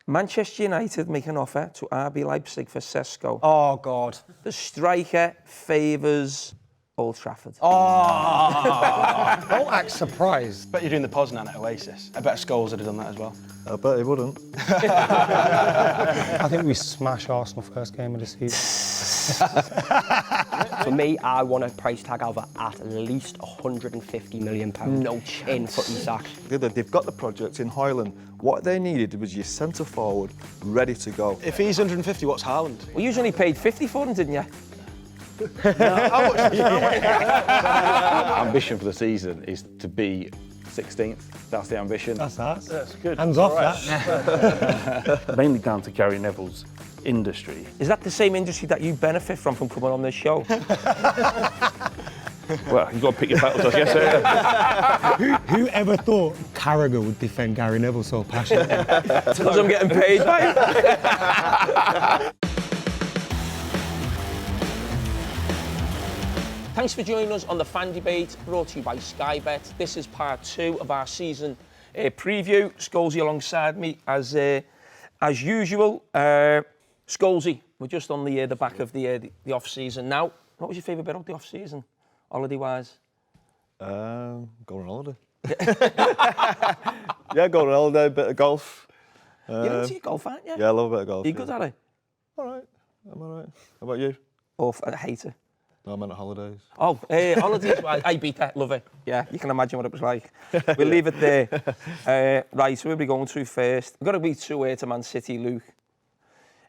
Manchester United make an offer to RB Leipzig for Sesko. Oh, God. The striker favours Old Trafford. Oh! Don't act surprised. Bet you're doing the Poznan at Oasis. I bet Scholes would have done that as well. I bet he wouldn't. I think we smash Arsenal first game of the season. For me, I want a price tag of at least £150 million. No chance. In footy sack. They've got the project in Hoyland. What they needed was your centre forward ready to go. If he's 150, what's Haaland? Well, you only paid 50 for him, didn't you? Ambition for the season is to be 16th. That's the ambition. That's us. That's good. Hands off that. Mainly down to Gary Neville's industry. Is that the same industry that you benefit from coming on this show? Well, you've got to pick your battles, I guess. Who ever thought Carragher would defend Gary Neville so passionately? Because I'm getting paid by him. Thanks for joining us on the Fan Debate, brought to you by Sky Bet. This is part 2 of our season preview. Scholesy alongside me as usual. Scholesy, we're just on the back of the off-season now. What was your favourite bit of the off-season, holiday-wise? Going on holiday. Yeah, going on holiday, bit of golf. You're into your golf, aren't you? Yeah, I love a bit of golf. You're good at it? All right, I'm all right. How about you? Or I hate it. No, I meant holidays. Oh, holidays, I beat that, love it. Yeah, you can imagine what it was like. We'll leave it there. Right, so we'll be going through first. We've got to beat 2-8 to Man City, Luke.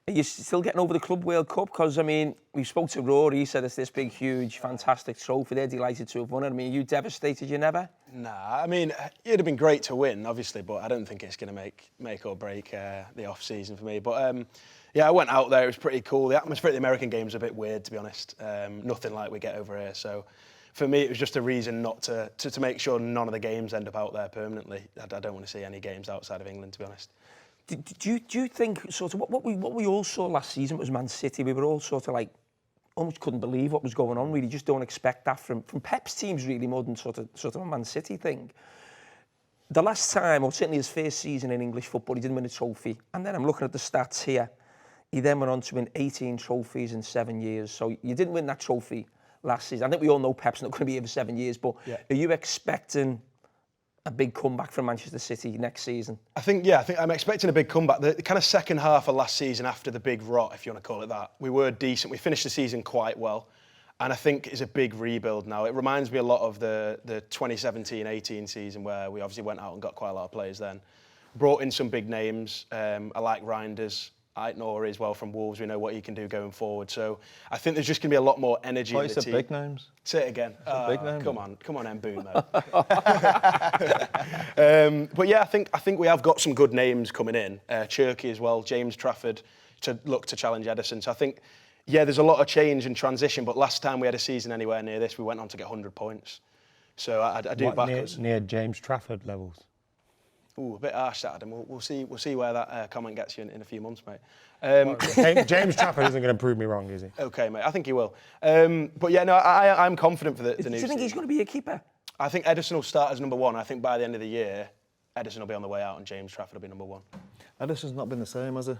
Are you still getting over the Club World Cup? Because, I mean, we spoke to Rory, he said it's this big, huge, fantastic trophy. They're delighted to have won it. I mean, are you devastated you never? Nah, I mean, it'd have been great to win, obviously, but I don't think it's going to make or break the off-season for me. But, yeah, I went out there, it was pretty cool. The atmosphere at the American games was a bit weird, to be honest. Nothing like we get over here. So for me, it was just a reason not to make sure none of the games end up out there permanently. I don't want to see any games outside of England, to be honest. Do you think, sort of, what we all saw last season was Man City? We were all sort of like, almost couldn't believe what was going on, really. Just don't expect that from Pep's teams, really, more than sort of a Man City thing. The last time, or certainly his first season in English football, he didn't win a trophy. And then I'm looking at the stats here. He then went on to win 18 trophies in 7 years. So you didn't win that trophy last season. I think we all know Pep's not going to be here for 7 years, but yeah. Are you expecting a big comeback from Manchester City next season? I think I'm expecting a big comeback. The kind of second half of last season, after the big rot, if you want to call it that, we were decent. We finished the season quite well. And I think it's a big rebuild now. It reminds me a lot of the 2017-18 season, where we obviously went out and got quite a lot of players then. Brought in some big names. I like Reinders. Aitnor as well from Wolves, we know what he can do going forward. So I think there's just going to be a lot more energy in the team. Big names. Say it again. Big names. Come on, Mbomo. But yeah, I think we have got some good names coming in. Cherky as well, James Trafford to look to challenge Ederson. So I think, yeah, there's a lot of change and transition. But last time we had a season anywhere near this, we went on to get 100 points. So I do back us. Near James Trafford levels. Ooh, a bit harsh that, Adam. We'll see where that comment gets you in a few months, mate. James Trafford isn't going to prove me wrong, is he? Okay, mate. I think he will. But yeah, no, I'm confident for the new. Do you think he's going to be a keeper? I think Ederson will start as number 1. I think by the end of the year, Ederson will be on the way out and James Trafford will be number 1. Ederson's not been the same, has he?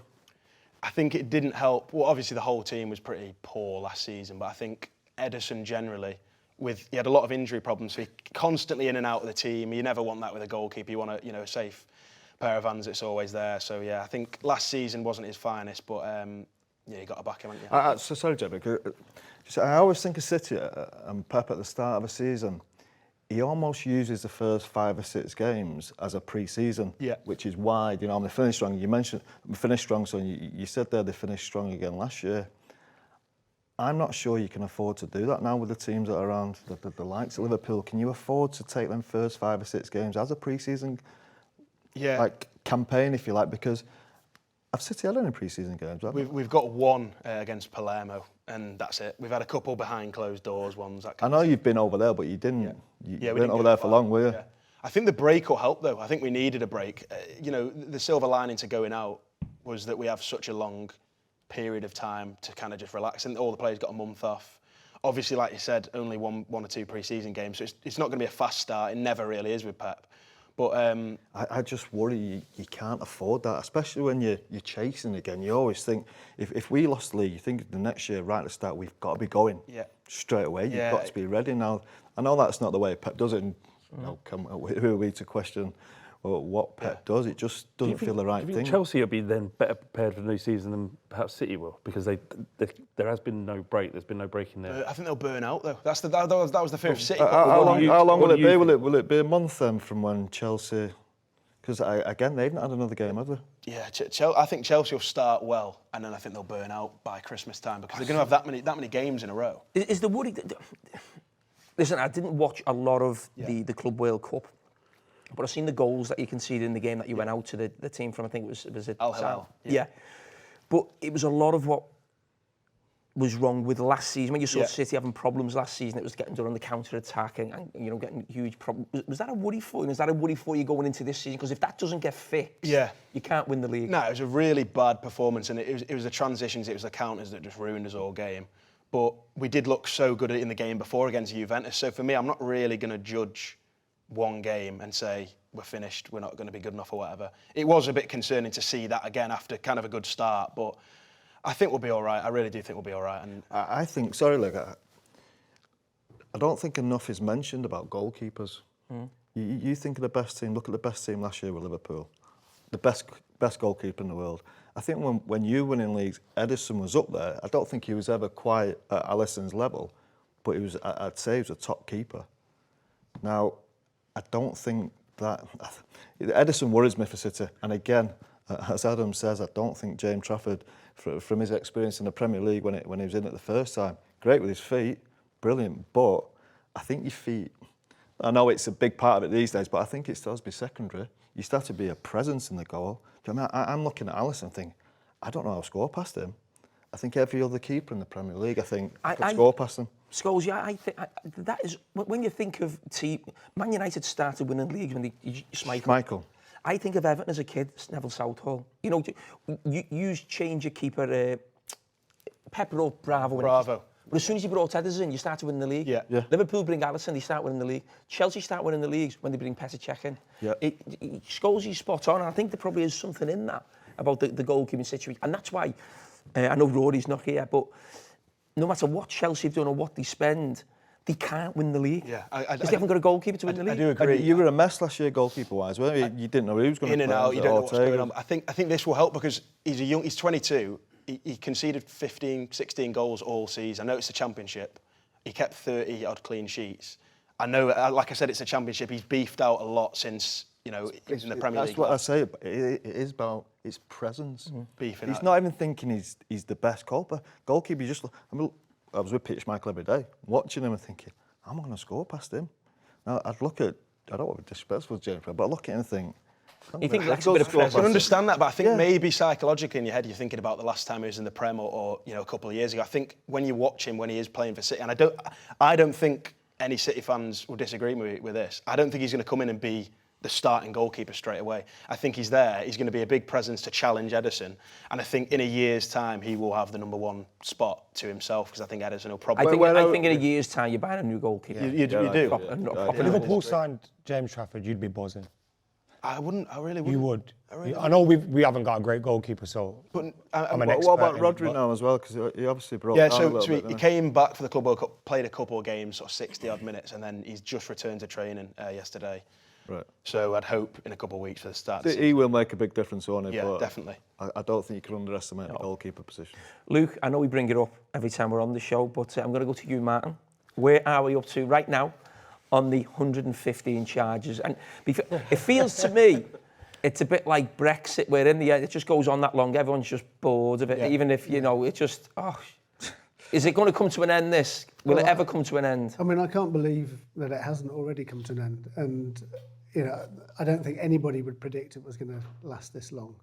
I think it didn't help. Well, obviously the whole team was pretty poor last season, but I think Ederson generally, he had a lot of injury problems, so he constantly in and out of the team. You never want that with a goalkeeper. You want a safe pair of hands that's always there. So yeah, I think last season wasn't his finest, but yeah, you got to back him, haven't you? So sorry, Jeb, I always think of City and Pep at the start of a season. He almost uses the first 5 or 6 games as a pre-season, which is why, they finished strong. You mentioned finished strong, so you said there they finished strong again last year. I'm not sure you can afford to do that now with the teams that are around, the likes of Liverpool. Can you afford to take them first 5 or 6 games as a pre-season campaign, if you like? Because have City had any pre-season games? We've got one against Palermo, and that's it. We've had a couple behind closed doors ones. I know you've been over there, but you didn't. You weren't over there for long, were you? Yeah. I think the break will help, though. I think we needed a break. The silver lining to going out was that we have such a long period of time to kind of just relax, and all the players got a month off. Obviously, like you said, only one or two pre-season games, so it's not going to be a fast start. It never really is with Pep. But I just worry you can't afford that, especially when you're chasing again. You always think, if we lost the league, you think the next year, right at the start, we've got to be going straight away. You've got to be ready now. I know that's not the way Pep does it. And, who are we to question what Pep does? It just doesn't feel the right do you thing. think Chelsea will be then better prepared for the new season than perhaps City will, because there has been no break. There's been no break in there. I think they'll burn out though. That was the fear of City. How long will it be? think? Will it be a month then from when Chelsea? Because again, they've not had another game, have they? Yeah, I think Chelsea will start well, and then I think they'll burn out by Christmas time because they're going to have that many games in a row. Is the worry? Listen, I didn't watch a lot of the Club World Cup, but I've seen the goals that you conceded in the game that you went out to the team from. I think it was Al Hilal. Yeah, but it was a lot of what was wrong with last season. When you saw City having problems last season, it was getting done on the counter-attack and getting huge problems. Was that a worry for you? Was that a worry for you going into this season? Because if that doesn't get fixed, you can't win the league. No, it was a really bad performance, and it was the transitions, it was the counters that just ruined us all game. But we did look so good in the game before against Juventus. So for me, I'm not really going to judge one game and say we're finished, we're not going to be good enough or whatever. It was a bit concerning to see that again after kind of a good start, but I think we'll be all right. I really do think we'll be all right. And I think, sorry, look, I don't think enough is mentioned about goalkeepers. You think of the best team, look at the best team last year with Liverpool, the best goalkeeper in the world. I think when you were in leagues, Ederson was up there. I don't think he was ever quite at Alisson's level, but I'd say he was a top keeper. Now, I don't think that... Ederson worries me for City. And again, as Adam says, I don't think James Trafford, from his experience in the Premier League when he was in it the first time, great with his feet, brilliant, but I think your feet... I know it's a big part of it these days, but I think it still has to be secondary. You start to be a presence in the goal. I mean, I'm looking at Alisson thinking, I don't know how to score past him. I think every other keeper in the Premier League, I think, could score past him. Scholes, I think that is when you think of team. Man United started winning leagues when Schmeichel. I think of Everton as a kid, Neville Southall. You change your keeper. Pep brought Bravo. But as soon as he brought Ederson in, you start to win the league. Yeah. Liverpool bring Alisson, they start winning the league. Chelsea start winning the leagues when they bring Petr Cech in. Yeah. Scholes is spot on, and I think there probably is something in that about the goalkeeping situation. And that's why, I know Rory's not here, but no matter what Chelsea have done or what they spend, they can't win the league. Yeah, because they haven't got a goalkeeper to win the league. I do agree. You were a mess last year goalkeeper-wise, weren't you? You didn't know who was going to play. In and out, you don't know what's going on. I think this will help because he's 22. He conceded 15, 16 goals all season. I know it's the Championship. He kept 30-odd clean sheets. I know, like I said, it's a Championship. He's beefed out a lot since, in the Premier League. That's what I say. It is about his presence. Beefing He's out. not even thinking he's the best goalkeeper. I was with Peter Schmeichel every day, watching him and thinking, I'm not going to score past him. Now, I don't want to be disrespectful to James, but I look at him and think, You think that's a bit of I pressure? can understand that, but I think maybe psychologically in your head you're thinking about the last time he was in the Prem or a couple of years ago. I think when you watch him when he is playing for City, and I don't think any City fans will disagree with this. I don't think he's going to come in and be the starting goalkeeper straight away. I think he's there. He's going to be a big presence to challenge Ederson, and I think in a year's time he will have the number one spot to himself because I think Ederson will probably. I think in a year's time you're buying a new goalkeeper. You do. If Liverpool signed James Trafford, you'd be buzzing. I wouldn't. I really wouldn't. You would. Really I know we haven't got a great goalkeeper, so but I'm an What expert about in it, Rodri but- now as well? Because he obviously broke Yeah, down a so little bit, he didn't came back for the Club World Cup, played a couple of games, sort of 60-odd minutes, and then he's just returned to training yesterday. Right. So I'd hope in a couple of weeks for the start. He will make a big difference on it. Yeah, but definitely. I don't think you can underestimate the goalkeeper position. Luke, I know we bring it up every time we're on the show, but I'm going to go to you, Martin. Where are we up to right now on the 115 charges? And it feels to me, it's a bit like Brexit, where in the end it just goes on that long. Everyone's just bored of it, even if, it just, is it going to come to an end, this? Will it ever come to an end? I mean, I can't believe that it hasn't already come to an end. And, I don't think anybody would predict it was going to last this long.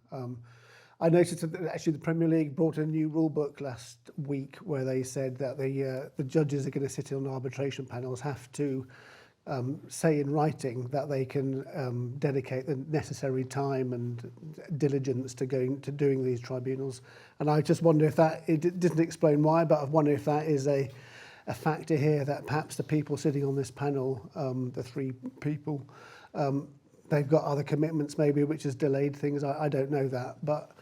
I noticed that actually the Premier League brought a new rule book last week where they said that the judges are going to sit on arbitration panels have to say in writing that they can dedicate the necessary time and diligence to doing these tribunals. And I just wonder if it didn't explain why, but I wonder if that is a factor here, that perhaps the people sitting on this panel, the three people, they've got other commitments maybe, which has delayed things. I don't know that, but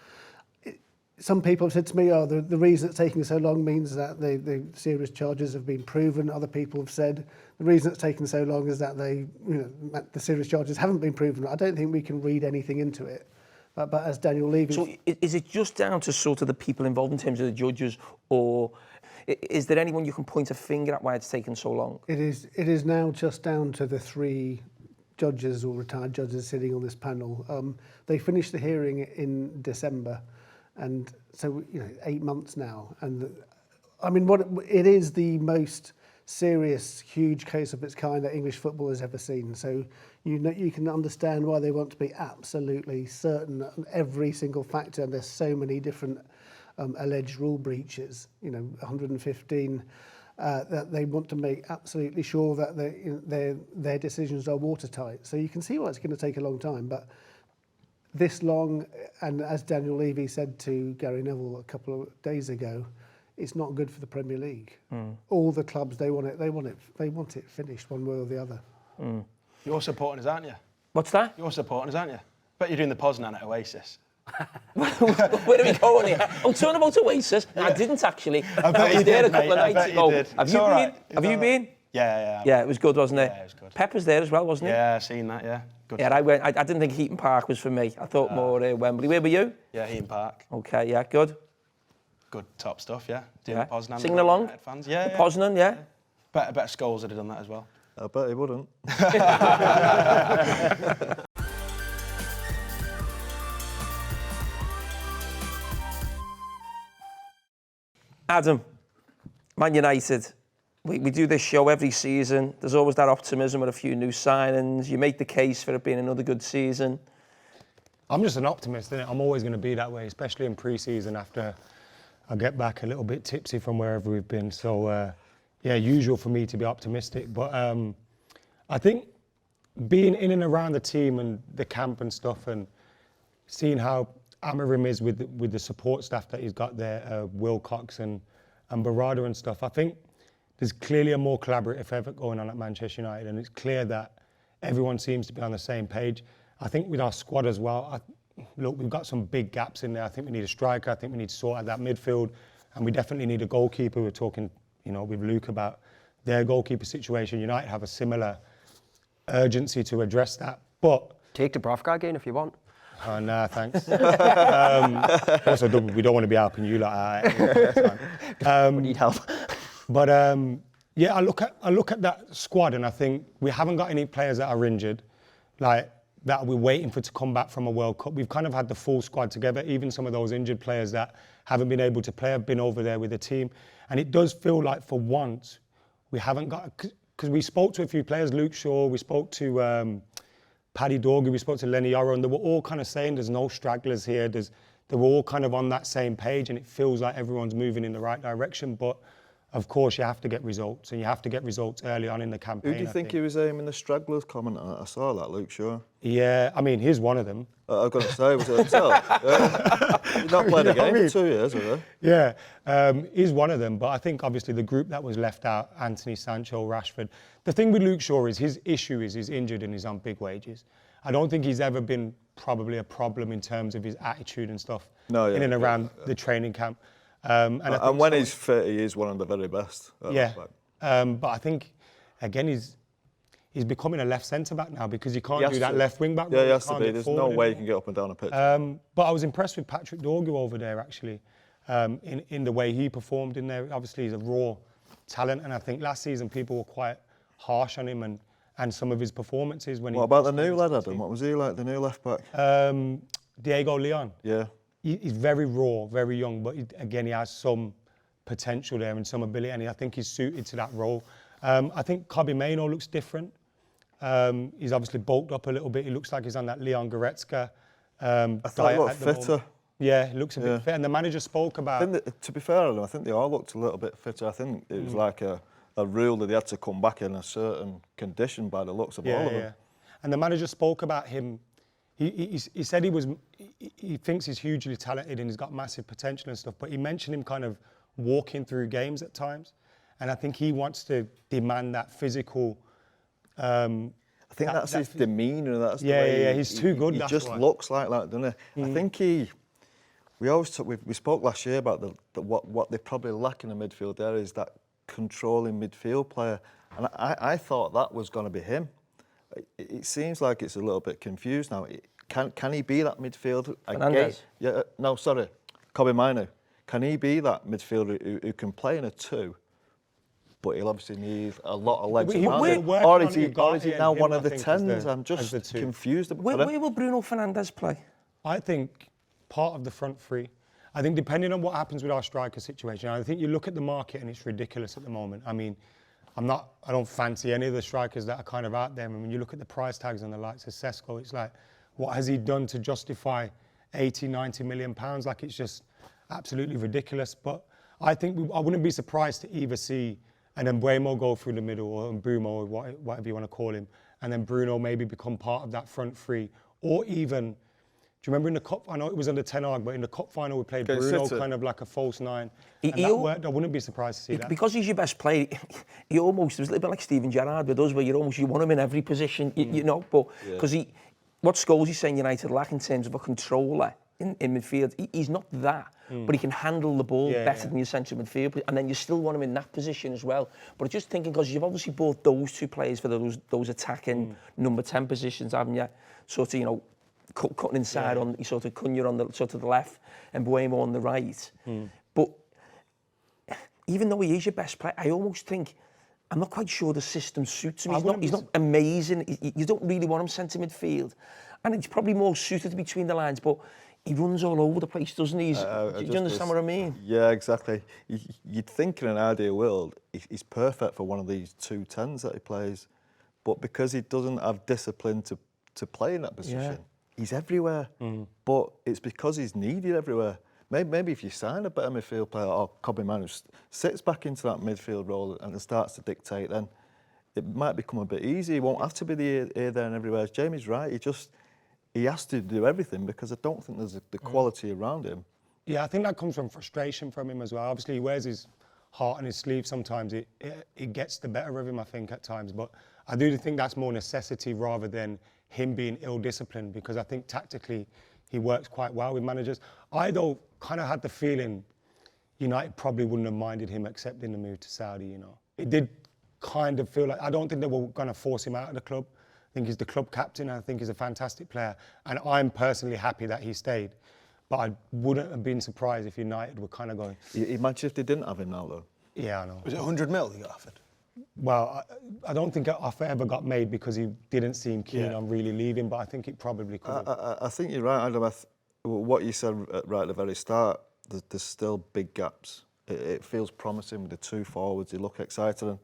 some people have said to me, the reason it's taking so long means that the serious charges have been proven. Other people have said the reason it's taken so long is that the serious charges haven't been proven. I don't think we can read anything into it. But as Daniel Levy... So is it just down to sort of the people involved in terms of the judges, or is there anyone you can point a finger at why it's taken so long? It is now just down to the 3 judges or retired judges sitting on this panel. They finished the hearing in December, and so 8 months now. And I mean, it is the most serious, huge case of its kind that English football has ever seen. So you can understand why they want to be absolutely certain on every single factor. And there's so many different alleged rule breaches. 115. That they want to make absolutely sure that their decisions are watertight. So you can see why it's going to take a long time, but this long, and as Daniel Levy said to Gary Neville a couple of days ago, it's not good for the Premier League. All the clubs, they want it finished one way or the other. You're supporting us, aren't you? What's that? You're supporting us, aren't you? Bet you're doing the Poznan at Oasis. Where are we going here? Oh, talking about Oasis. Yeah. I didn't actually. I was there a couple of nights ago. Have you been? Have you been? Yeah. Yeah, it was good, wasn't it? Yeah, it was good. Pep was there as well, wasn't he? Yeah, I've seen that, yeah. Good. Yeah, I went. I didn't think Heaton Park was for me. I thought more Wembley. Where were you? Yeah, Heaton Park. Okay, yeah, good. Good top stuff, yeah. Doing the Poznan. Singing along? Fans. Yeah. Poznan, yeah. Bet Scholes would have done that as well. I bet he wouldn't. Adam, Man United, we do this show every season. There's always that optimism with a few new signings. You make the case for it being another good season. I'm just an optimist, innit? I'm always going to be that way, especially in pre-season after I get back a little bit tipsy from wherever we've been. So, yeah, usual for me to be optimistic. But I think being in and around the team and the camp and stuff, and seeing how Amorim is with the support staff that he's got there, Wilcox and Barada and stuff, I think there's clearly a more collaborative effort going on at Manchester United, and it's clear that everyone seems to be on the same page. I think with our squad as well, look, we've got some big gaps in there. I think we need a striker. I think we need to sort out that midfield, and we definitely need a goalkeeper. We're talking, with Luke about their goalkeeper situation. United have a similar urgency to address that, but take Dubravka again if you want. Oh, nah, thanks. Also, we don't want to be helping you like that. We need help. But yeah, I look at that squad and I think we haven't got any players that are injured, like that we're waiting for to come back from a World Cup. We've kind of had the full squad together. Even some of those injured players that haven't been able to play have been over there with the team. And it does feel like for once we haven't got, because we spoke to a few players, Luke Shaw, we spoke to Paddy Dorgu, we spoke to Lenny Yoro, and they were all kind of saying there's no stragglers here. They were all kind of on that same page, and it feels like everyone's moving in the right direction. But of course, you have to get results, and you have to get results early on in the campaign. Who do you think he was aiming the stragglers comment at? I saw that, Luke Shaw. Yeah, I mean, he's one of them. I've got to say, was it himself? He's not played a game for 2 years, have they? Yeah, he's one of them. But I think, obviously, the group that was left out, Anthony, Sancho, Rashford. The thing with Luke Shaw is his issue is he's injured and he's on big wages. I don't think he's ever been probably a problem in terms of his attitude and stuff in and around the training camp. And when he's fit, he is one of the very best. Yeah, but I think, again, he's becoming a left centre-back now because he can't do that left wing-back. Yeah, he has to be. There's no way he can get up and down a pitch. But I was impressed with Patrick Dorgu over there, actually, in the way he performed in there. Obviously, he's a raw talent, and I think last season people were quite harsh on him and some of his performances. What about the new lad, Adam? What was he like, the new left-back? Diego Leon. Yeah. He's very raw, very young, but again, he has some potential there and some ability, and I think he's suited to that role. I think Kobbie Mainoo looks different. He's obviously bulked up a little bit. He looks like he's on that Leon Goretzka I thought he looked fitter. Yeah, he looks a bit fit. And the manager spoke about... to be fair, I think they all looked a little bit fitter. I think it was like a rule that they had to come back in a certain condition by the looks of all of them. Yeah. And the manager spoke about him. He said he thinks he's hugely talented and he's got massive potential and stuff, but he mentioned him kind of walking through games at times. And I think he wants to demand that physical I think that's his demeanour. That's the Yeah, way yeah, he's too good, He that's just why. looks like that, doesn't he? I think we spoke last year about what they probably lack in the midfield there is that controlling midfield player, and I thought that was going to be him. It seems like it's a little bit confused now. Can he be that midfielder again? Fernandes? Yeah, no, sorry, Kobe Minu. Can he be that midfielder who can play in a 2? But he'll obviously need a lot of legs around him. Or is he now one of the 10s? I'm just confused about Where will Bruno Fernandes play? I think part of the front three. I think depending on what happens with our striker situation, I think you look at the market and it's ridiculous at the moment. I mean, I don't fancy any of the strikers that are kind of out there. I mean, when you look at the price tags on the likes of Sesko, it's like, what has he done to justify 80, 90 million pounds? Like, it's just absolutely ridiculous. But I think I wouldn't be surprised to either see an Mbeumo go through the middle, or Mbeumo, or whatever you want to call him, and then Bruno maybe become part of that front three. Or even, do you remember in the cup, I know it was under Ten Hag, but in the cup final we played Bruno kind of like a false 9. And that worked. I wouldn't be surprised to see that. Because he's your best player, he almost, it was a little bit like Steven Gerrard with us, where you want him in every position, you know, but because what Scholes is saying United lack in terms of a controller in midfield, he's not that, but he can handle the ball better than your central midfield, and then you still want him in that position as well. But just thinking, because you've obviously bought those 2 players for those attacking number 10 positions, haven't you? Sort of, you know, cutting inside on sort of Cunha on the sort of the left and Mbeumo on the right. But even though he is your best player, I almost think, I'm not quite sure the system suits him. He's not amazing. You don't really want him centre midfield, and it's probably more suited between the lines, but he runs all over the place, doesn't he? Do you understand what I mean? Yeah, exactly. You'd think in an ideal world, he's perfect for one of these 2 10s that he plays, but because he doesn't have discipline to play in that position, he's everywhere. But it's because he's needed everywhere. Maybe if you sign a better midfield player, or Kobe Manu sits back into that midfield role and starts to dictate, then it might become a bit easier. He won't have to be the here, there and everywhere. Jamie's right. He has to do everything because I don't think there's the quality around him. Yeah, I think that comes from frustration from him as well. Obviously, he wears his heart on his sleeve sometimes. It gets the better of him, I think, at times. But I do think that's more necessity rather than him being ill-disciplined, because I think tactically he works quite well with managers. I, though, kind of had the feeling United probably wouldn't have minded him accepting the move to Saudi, you know. It did kind of feel like, I don't think they were going to force him out of the club. I think he's the club captain, and I think he's a fantastic player. And I'm personally happy that he stayed. But I wouldn't have been surprised if United were kind of going... Imagine if they didn't have him now, though. Yeah, I know. Was it 100 mil he got offered? Well, I don't think an offer ever got made because he didn't seem keen on really leaving, but I think it probably could have. I think you're right, Adam. What you said right at the very start, there's still big gaps. It feels promising with the 2 forwards. They look excited. And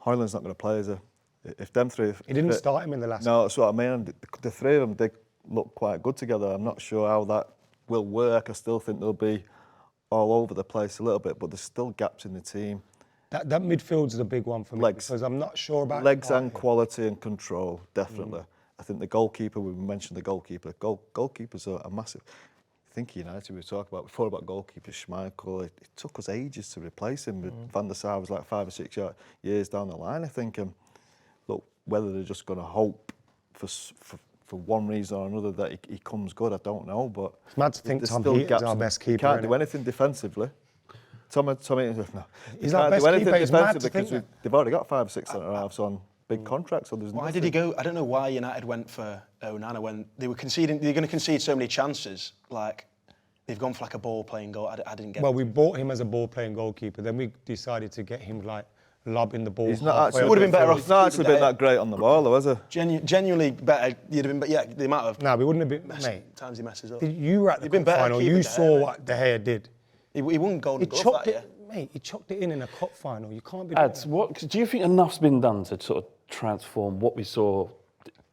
Højlund's not going to play, is he? If them 3... He didn't start him in the last... No, that's what I mean. The 3 of them, they look quite good together. I'm not sure how that will work. I still think they'll be all over the place a little bit, but there's still gaps in the team. That midfield's the big one for me, because I'm not sure about... Legs and quality and control, definitely. I think the goalkeeper, we mentioned the goalkeeper. Goalkeepers are massive. I think United, we were talking about before about goalkeeper Schmeichel. It took us ages to replace him. Van der Sar was like 5 or 6 years down the line, I think. Look, whether they're just going to hope for one reason or another that he comes good, I don't know. But it's mad to think Tom Heaton's our best keeper. He can't do anything defensively. Tom Heaton, no. He's our best keeper. It's mad to think they've already got 5 or 6 centre-halves on big contracts. So there's why did he go? I don't know why United went for Onana when they were conceding. They're going to concede so many chances. Like they've gone for like a ball-playing goal. I didn't get. Well, we bought him as a ball-playing goalkeeper. Then we decided to get him like lobbing the ball. He's not actually. Would have been better off. He's not actually been that great on the ball, though, has he? Genuinely better. You'd have been. But yeah, the amount of. No, we wouldn't have been. Mate, times he messes up. You were at the cup final. You saw what De Gea did. He won Golden Glove that year. Mate, he chucked it in a cup final. You can't be. Ads, what do you think enough's been done to sort of transform what we saw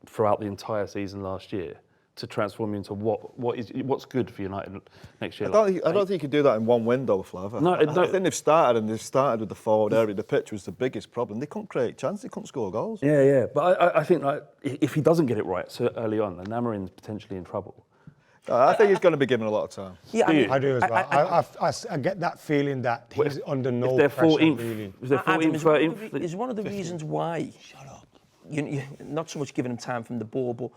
throughout the entire season last year to transform into what's good for United next year? I don't think you can do that in one window, Flav. No, I think they've started with the forward area. The pitch was the biggest problem. They couldn't create chances. They couldn't score goals. Yeah. But I think like if he doesn't get it right so early on, then Amorim's potentially in trouble. I think he's going to be given a lot of time. Yeah, I do as well. I get that feeling that he's under no pressure, really. Is there 14th, 13th? Is one of the reasons why... Shut up. you not so much giving him time from the ball, but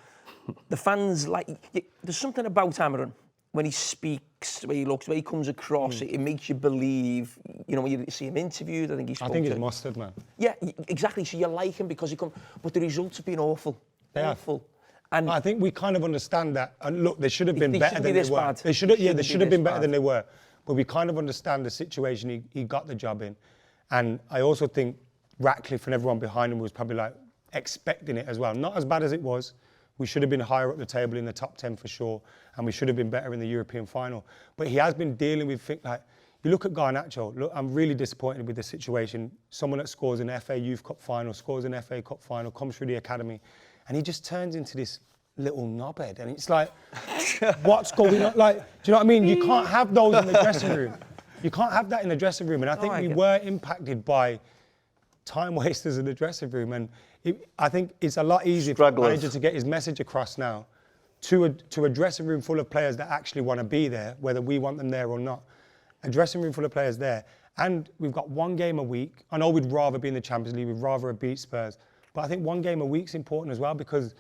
the fans there's something about Amorim when he speaks, the way he looks, the way he comes across. It makes you believe. You know, when you see him interviewed, I think he's mustard, man. Yeah, exactly. So you like him because he comes, but the results have been awful. Awful. And I think we kind of understand that. And look, they should have been better than they were. Bad. They should have been better than they were. But we kind of understand the situation he got the job in. And I also think Ratcliffe and everyone behind him was probably like expecting it as well. Not as bad as it was. We should have been higher up the table in the top 10 for sure. And we should have been better in the European final. But he has been dealing with things like, you look at Garnacho, look, I'm really disappointed with the situation. Someone that scores in FA Youth Cup final, scores in FA Cup final, comes through the academy, and he just turns into this little knobhead. And it's like, what's going on? Like, do you know what I mean? You can't have those in the dressing room. You can't have that in the dressing room. And I think we were impacted by time wasters in the dressing room. And I think it's a lot easier for the manager to get his message across now to a dressing room full of players that actually want to be there, whether we want them there or not. A dressing room full of players there. And we've got one game a week. I know we'd rather be in the Champions League, we'd rather have beat Spurs. But I think one game a week's important as well, because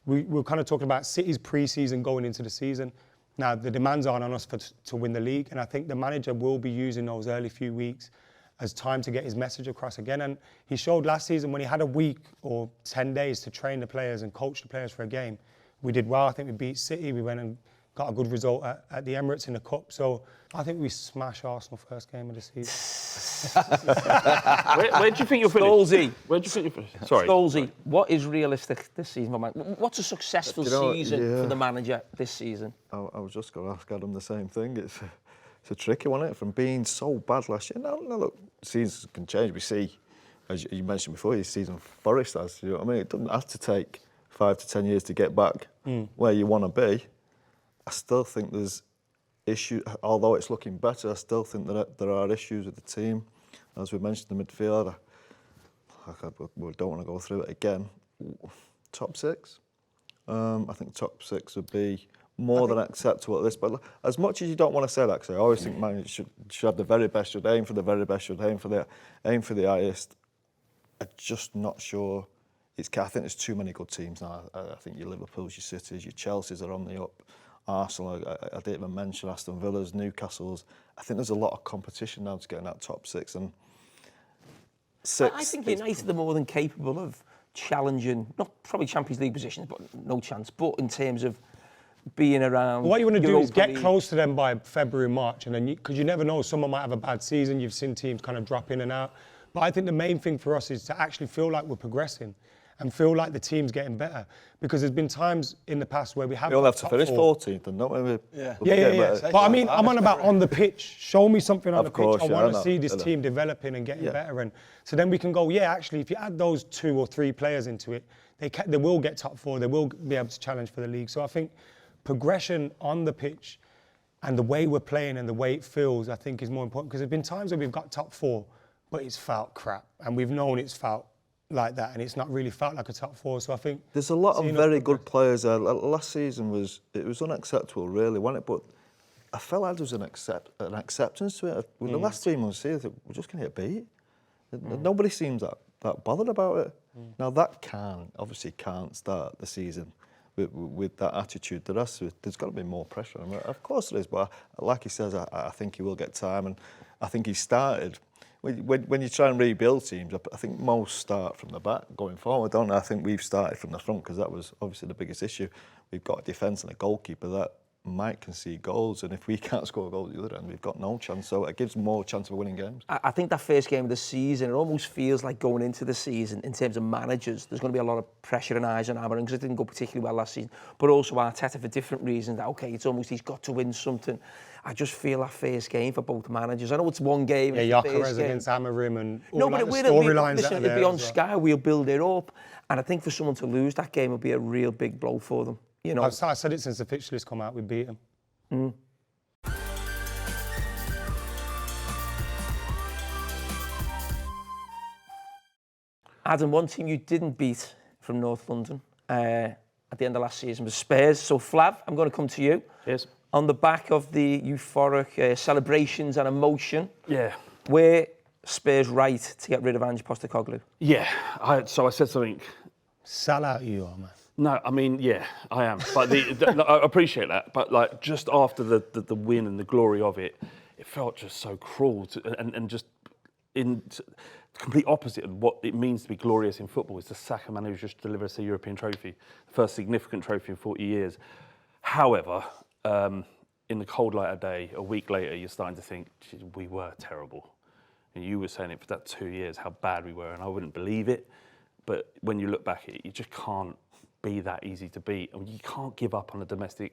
we're kind of talking about City's pre-season going into the season. Now, the demands aren't on us to win the league, and I think the manager will be using those early few weeks as time to get his message across again. And he showed last season when he had a week or 10 days to train the players and coach the players for a game. We did well. I think we beat City. We went and got a good result at the Emirates in the Cup. So I think we smash Arsenal first game of the season. Where do you think you'll finish? Scholesy. Where do you think you'll finish? Sorry. Scholesy, what is realistic this season? What's a successful season for the manager this season? I was just going to ask Adam the same thing. It's a tricky one, isn't it? From being so bad last year. Now look, seasons can change. We see, as you mentioned before, your season Forest has. You know what I mean? It doesn't have to take 5 to 10 years to get back where you want to be. I still think there's issues, although it's looking better, I still think that there are issues with the team. As we mentioned, the midfield, we don't want to go through it again. Top 6? I think top 6 would be more than acceptable at this. But as much as you don't want to say that, because I always think managers should have the very best, should aim for the very best, should aim for the highest. I'm just not sure. I think there's too many good teams now. I think your Liverpools, your Cities, your Chelseas are on the up. Arsenal, I didn't even mention Aston Villa's, Newcastle's. I think there's a lot of competition now to get in that top 6. And I think United are more than capable of challenging, not probably Champions League positions, but no chance. But in terms of being around, what you want to do is get League. close to them by February, March, and then because you never know, someone might have a bad season. You've seen teams kind of drop in and out. But I think the main thing for us is to actually feel like we're progressing and feel like the team's getting better. Because there's been times in the past where we have... We'll have to finish 14th and not maybe... Yeah. But I mean, I'm on about on the pitch. Show me something on the pitch. I want to see this team developing and getting better. And so then we can go, actually, if you add those 2 or 3 players into it, they will get top 4. They will be able to challenge for the league. So I think progression on the pitch and the way we're playing and the way it feels, I think, is more important. Because there's been times where we've got top 4, but it's felt crap. And we've known it's felt like that, and it's not really felt like a top 4. So I think there's a lot of very good players there. Last season was unacceptable, really, wasn't it? But I felt like there was an acceptance to it. The last 3 months here, we're just going to get beat. Nobody seems that bothered about it. Now that obviously can't start the season with that attitude. There's got to be more pressure on him. Of course there is, but like he says, I think he will get time, and I think he started. When you try and rebuild teams, I think most start from the back going forward, don't they? I think we've started from the front because that was obviously the biggest issue. We've got a defence and a goalkeeper that might concede goals, and if we can't score a goal at the other end, we've got no chance. So it gives more chance of winning games. I think that first game of the season, it almost feels like going into the season in terms of managers, there's going to be a lot of pressure and eyes on Amorim because it didn't go particularly well last season, but also Arteta for different reasons. That, okay, it's almost he's got to win something. I just feel that first game for both managers. I know it's one game. Yeah, Gyökeres against Amorim and all the storylines that are there. It'll be on Sky, we'll build it up. And I think for someone to lose that game would be a real big blow for them. You know, I said it since the fixture list come out, we beat them. Adam, one team you didn't beat from North London at the end of last season was Spurs. So Flav, I'm going to come to you. Yes. On the back of the euphoric celebrations and emotion, were Spurs right to get rid of Ange Postecoglou? Yeah. So I said something Sell out you are, man. No, I mean, yeah, I am. But I appreciate that. But like just after the win and the glory of it, it felt just so cruel and just in complete opposite of what it means to be glorious in football is to sack a man who's just delivered us a European trophy, the first significant trophy in 40 years. However, in the cold light of day, a week later, you're starting to think, we were terrible. And you were saying it for that 2 years, how bad we were, and I wouldn't believe it. But when you look back at it, you just can't be that easy to beat. And you can't give up on a domestic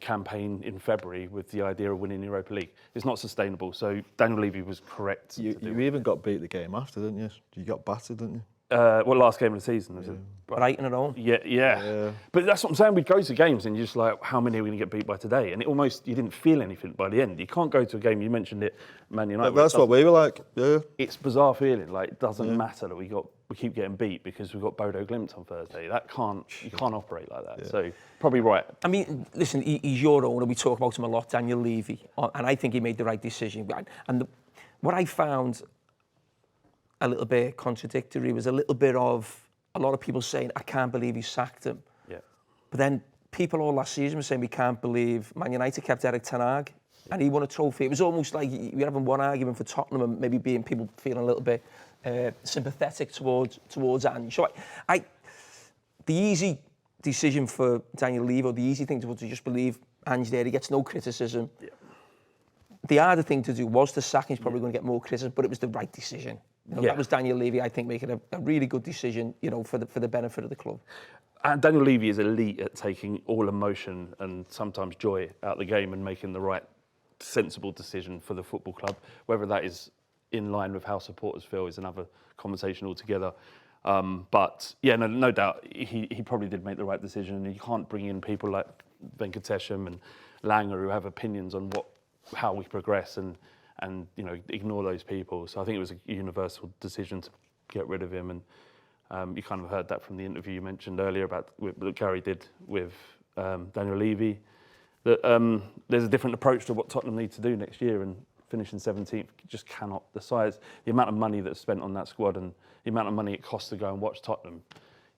campaign in February with the idea of winning Europa League. It's not sustainable. So Daniel Levy was correct. You even got beat the game after, didn't you? You got battered, didn't you? Well, last game of the season. Was it? Brighton at home. Yeah. But that's what I'm saying. We'd go to games and you're just like, how many are we going to get beat by today? And it almost, you didn't feel anything by the end. You can't go to a game, you mentioned it, Man United. That's what we were like, yeah. It's bizarre feeling, like it doesn't matter that we keep getting beat because we've got Bodo Glimt on Thursday. You can't operate like that. Yeah. So, probably right. I mean, listen, he's your owner. We talk about him a lot, Daniel Levy. And I think he made the right decision. And what I found a little bit contradictory was a little bit of a lot of people saying, I can't believe he sacked him. Yeah. But then people all last season were saying, we can't believe Man United kept Eric Ten Hag and he won a trophy. It was almost like you're having one argument for Tottenham and maybe people feeling a little bit sympathetic towards Ange. So the easy decision for Daniel Levy, or the easy thing to just believe Ange there, he gets no criticism. Yeah. The harder thing to do was to sack him. He's probably going to get more criticism, but it was the right decision. That was Daniel Levy, I think, making a really good decision, for the benefit of the club. And Daniel Levy is elite at taking all emotion and sometimes joy out of the game and making the right, sensible decision for the football club. Whether that is in line with how supporters feel is another conversation altogether. But yeah, no doubt, he probably did make the right decision. And you can't bring in people like Venkatesham and Langer who have opinions on how we progress and ignore those people. So I think it was a universal decision to get rid of him. And you kind of heard that from the interview you mentioned earlier that Gary did with Daniel Levy. That there's a different approach to what Tottenham need to do next year, and finishing 17th just cannot. The amount of money that's spent on that squad and the amount of money it costs to go and watch Tottenham,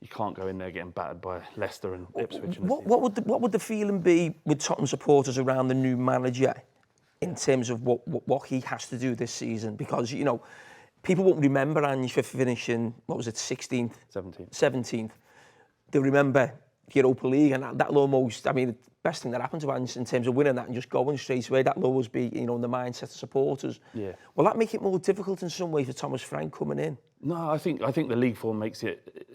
you can't go in there getting battered by Leicester and Ipswich. What would the feeling be with Tottenham supporters around the new manager in terms of what he has to do this season? Because, people won't remember Ange for finishing, 16th? 17th. They'll remember Europa League, and that'll almost, the best thing that happened to Ange in terms of winning that and just going straight away, that'll always be, in the mindset of supporters. Yeah. Will that make it more difficult in some way for Thomas Frank coming in? No, I think the league form makes it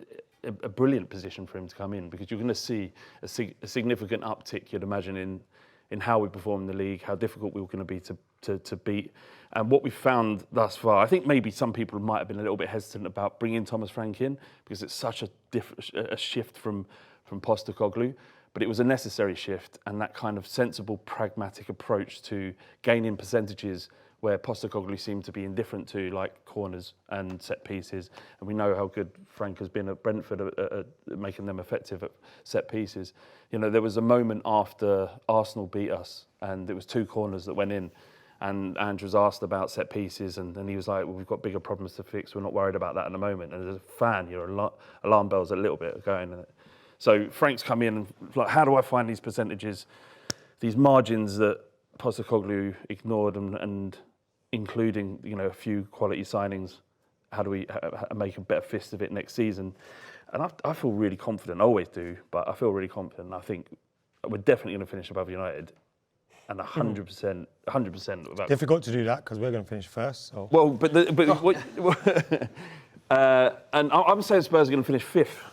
a brilliant position for him to come in, because you're going to see a significant uptick, you'd imagine, in how we perform in the league, how difficult we were going to be to beat. And what we've found thus far, I think maybe some people might have been a little bit hesitant about bringing Thomas Frank in, because it's such a shift from Postecoglou, but it was a necessary shift, and that kind of sensible, pragmatic approach to gaining percentages where Postecoglou seemed to be indifferent to, like corners and set pieces. And we know how good Frank has been at Brentford at making them effective at set pieces. There was a moment after Arsenal beat us, and it was 2 corners that went in, and Ange was asked about set pieces, and he was like, well, we've got bigger problems to fix, we're not worried about that at the moment. And as a fan, your alarm bells a little bit going. So Frank's come in and like, how do I find these percentages, these margins that Postecoglou ignored, and including a few quality signings? How do we make a better fist of it next season? And I feel really confident. I always do, but I feel really confident. I think we're definitely going to finish above United, and 100%. Difficult to do that because we're going to finish first. So. Well, and I'm saying Spurs are going to finish 5th.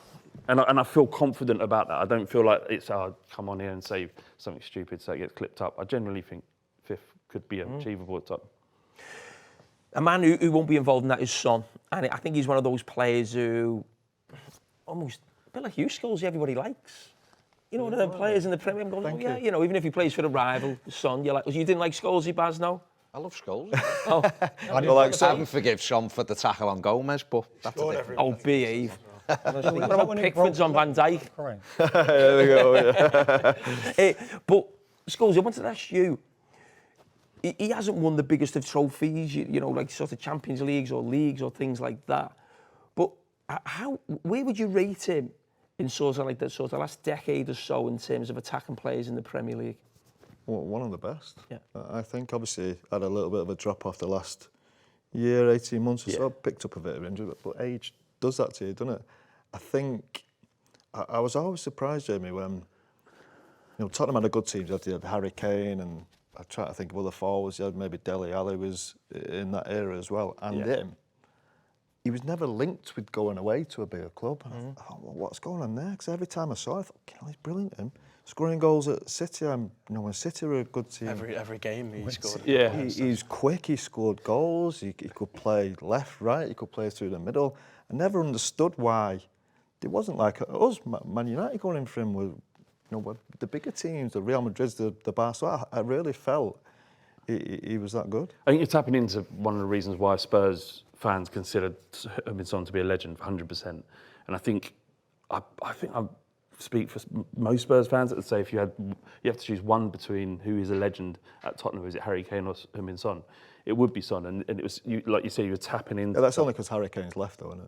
And I feel confident about that. I don't feel like it's, come on here and say something stupid so it gets clipped up. I generally think 5th could be achievable at Tottenham. A man who won't be involved in that is Son. And I think he's one of those players who, almost a bit like you, Scholes, everybody likes. One of the players in the Premier League goes, even if he plays for a rival, Son, you're like, you didn't like Scholes, Baz, no? I love Scholes. I didn't forgive Son for the tackle on Gomez, but that's a different... behave. What about Pickford's on Van Dijk? There we go. But, Scholes, I wanted to ask you, he hasn't won the biggest of trophies, like sort of Champions Leagues or leagues or things like that. But where would you rate him in sort of like the sort of last decade or so in terms of attacking players in the Premier League? Well, one of the best. Yeah. I think obviously had a little bit of a drop off the last year, 18 months or so. Picked up a bit of injury, but age does that to you, doesn't it? I think I was always surprised, Jamie, when Tottenham had a good team. They had Harry Kane, and I try to think of other forwards. You had maybe Dele Alli was in that era as well, and him. He was never linked with going away to a bigger club. And I thought, well, what's going on there? Because every time I saw it, I thought, he's brilliant, him. Scoring goals at City, when City were a good team. Every game he scored. Yeah. He's quick, he scored goals, he could play left, right, he could play through the middle. I never understood why. It wasn't like us, Man United going in for him with the bigger teams, the Real Madrids, the Barca. I really felt he was that good. I think you're tapping into one of the reasons why Spurs fans considered Heung-min Son to be a legend for 100%. And I think I speak for most Spurs fans that would say if you have to choose one between who is a legend at Tottenham, is it Harry Kane or Heung-min Son? It would be Son, and it was like you say, you were tapping into. Yeah, that's only because Harry Kane's left, though, isn't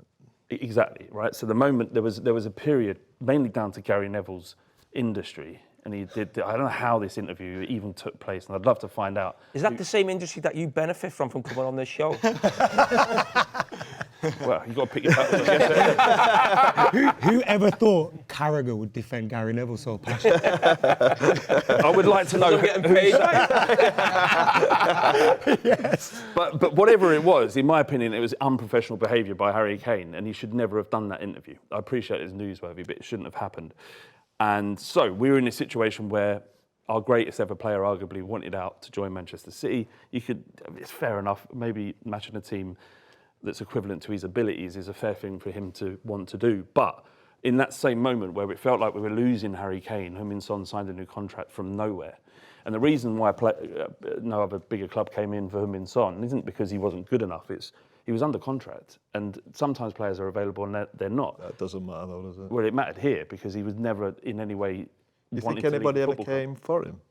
it? Exactly right. So the moment there was a period mainly down to Gary Neville's industry, and he did. I don't know how this interview even took place, and I'd love to find out. Is that the same industry that you benefit from coming on this show? Well, you got to pick your battles. Who ever thought Carragher would defend Gary Neville so passionately? I would like to know. I'm getting paid. Yes. But whatever it was, in my opinion, it was unprofessional behaviour by Harry Kane, and he should never have done that interview. I appreciate it's newsworthy, but it shouldn't have happened. And so we were in a situation where our greatest ever player arguably wanted out to join Manchester City. It's fair enough, maybe matching a team that's equivalent to his abilities is a fair thing for him to want to do. But in that same moment where it felt like we were losing Harry Kane, Heung-min Son signed a new contract from nowhere. And the reason why no other bigger club came in for Heung-min Son isn't because he wasn't good enough, he was under contract. And sometimes players are available and they're not. That doesn't matter though, does it? Well, it mattered here because he was never in any way You wanted think anybody to leave ever the football came for him?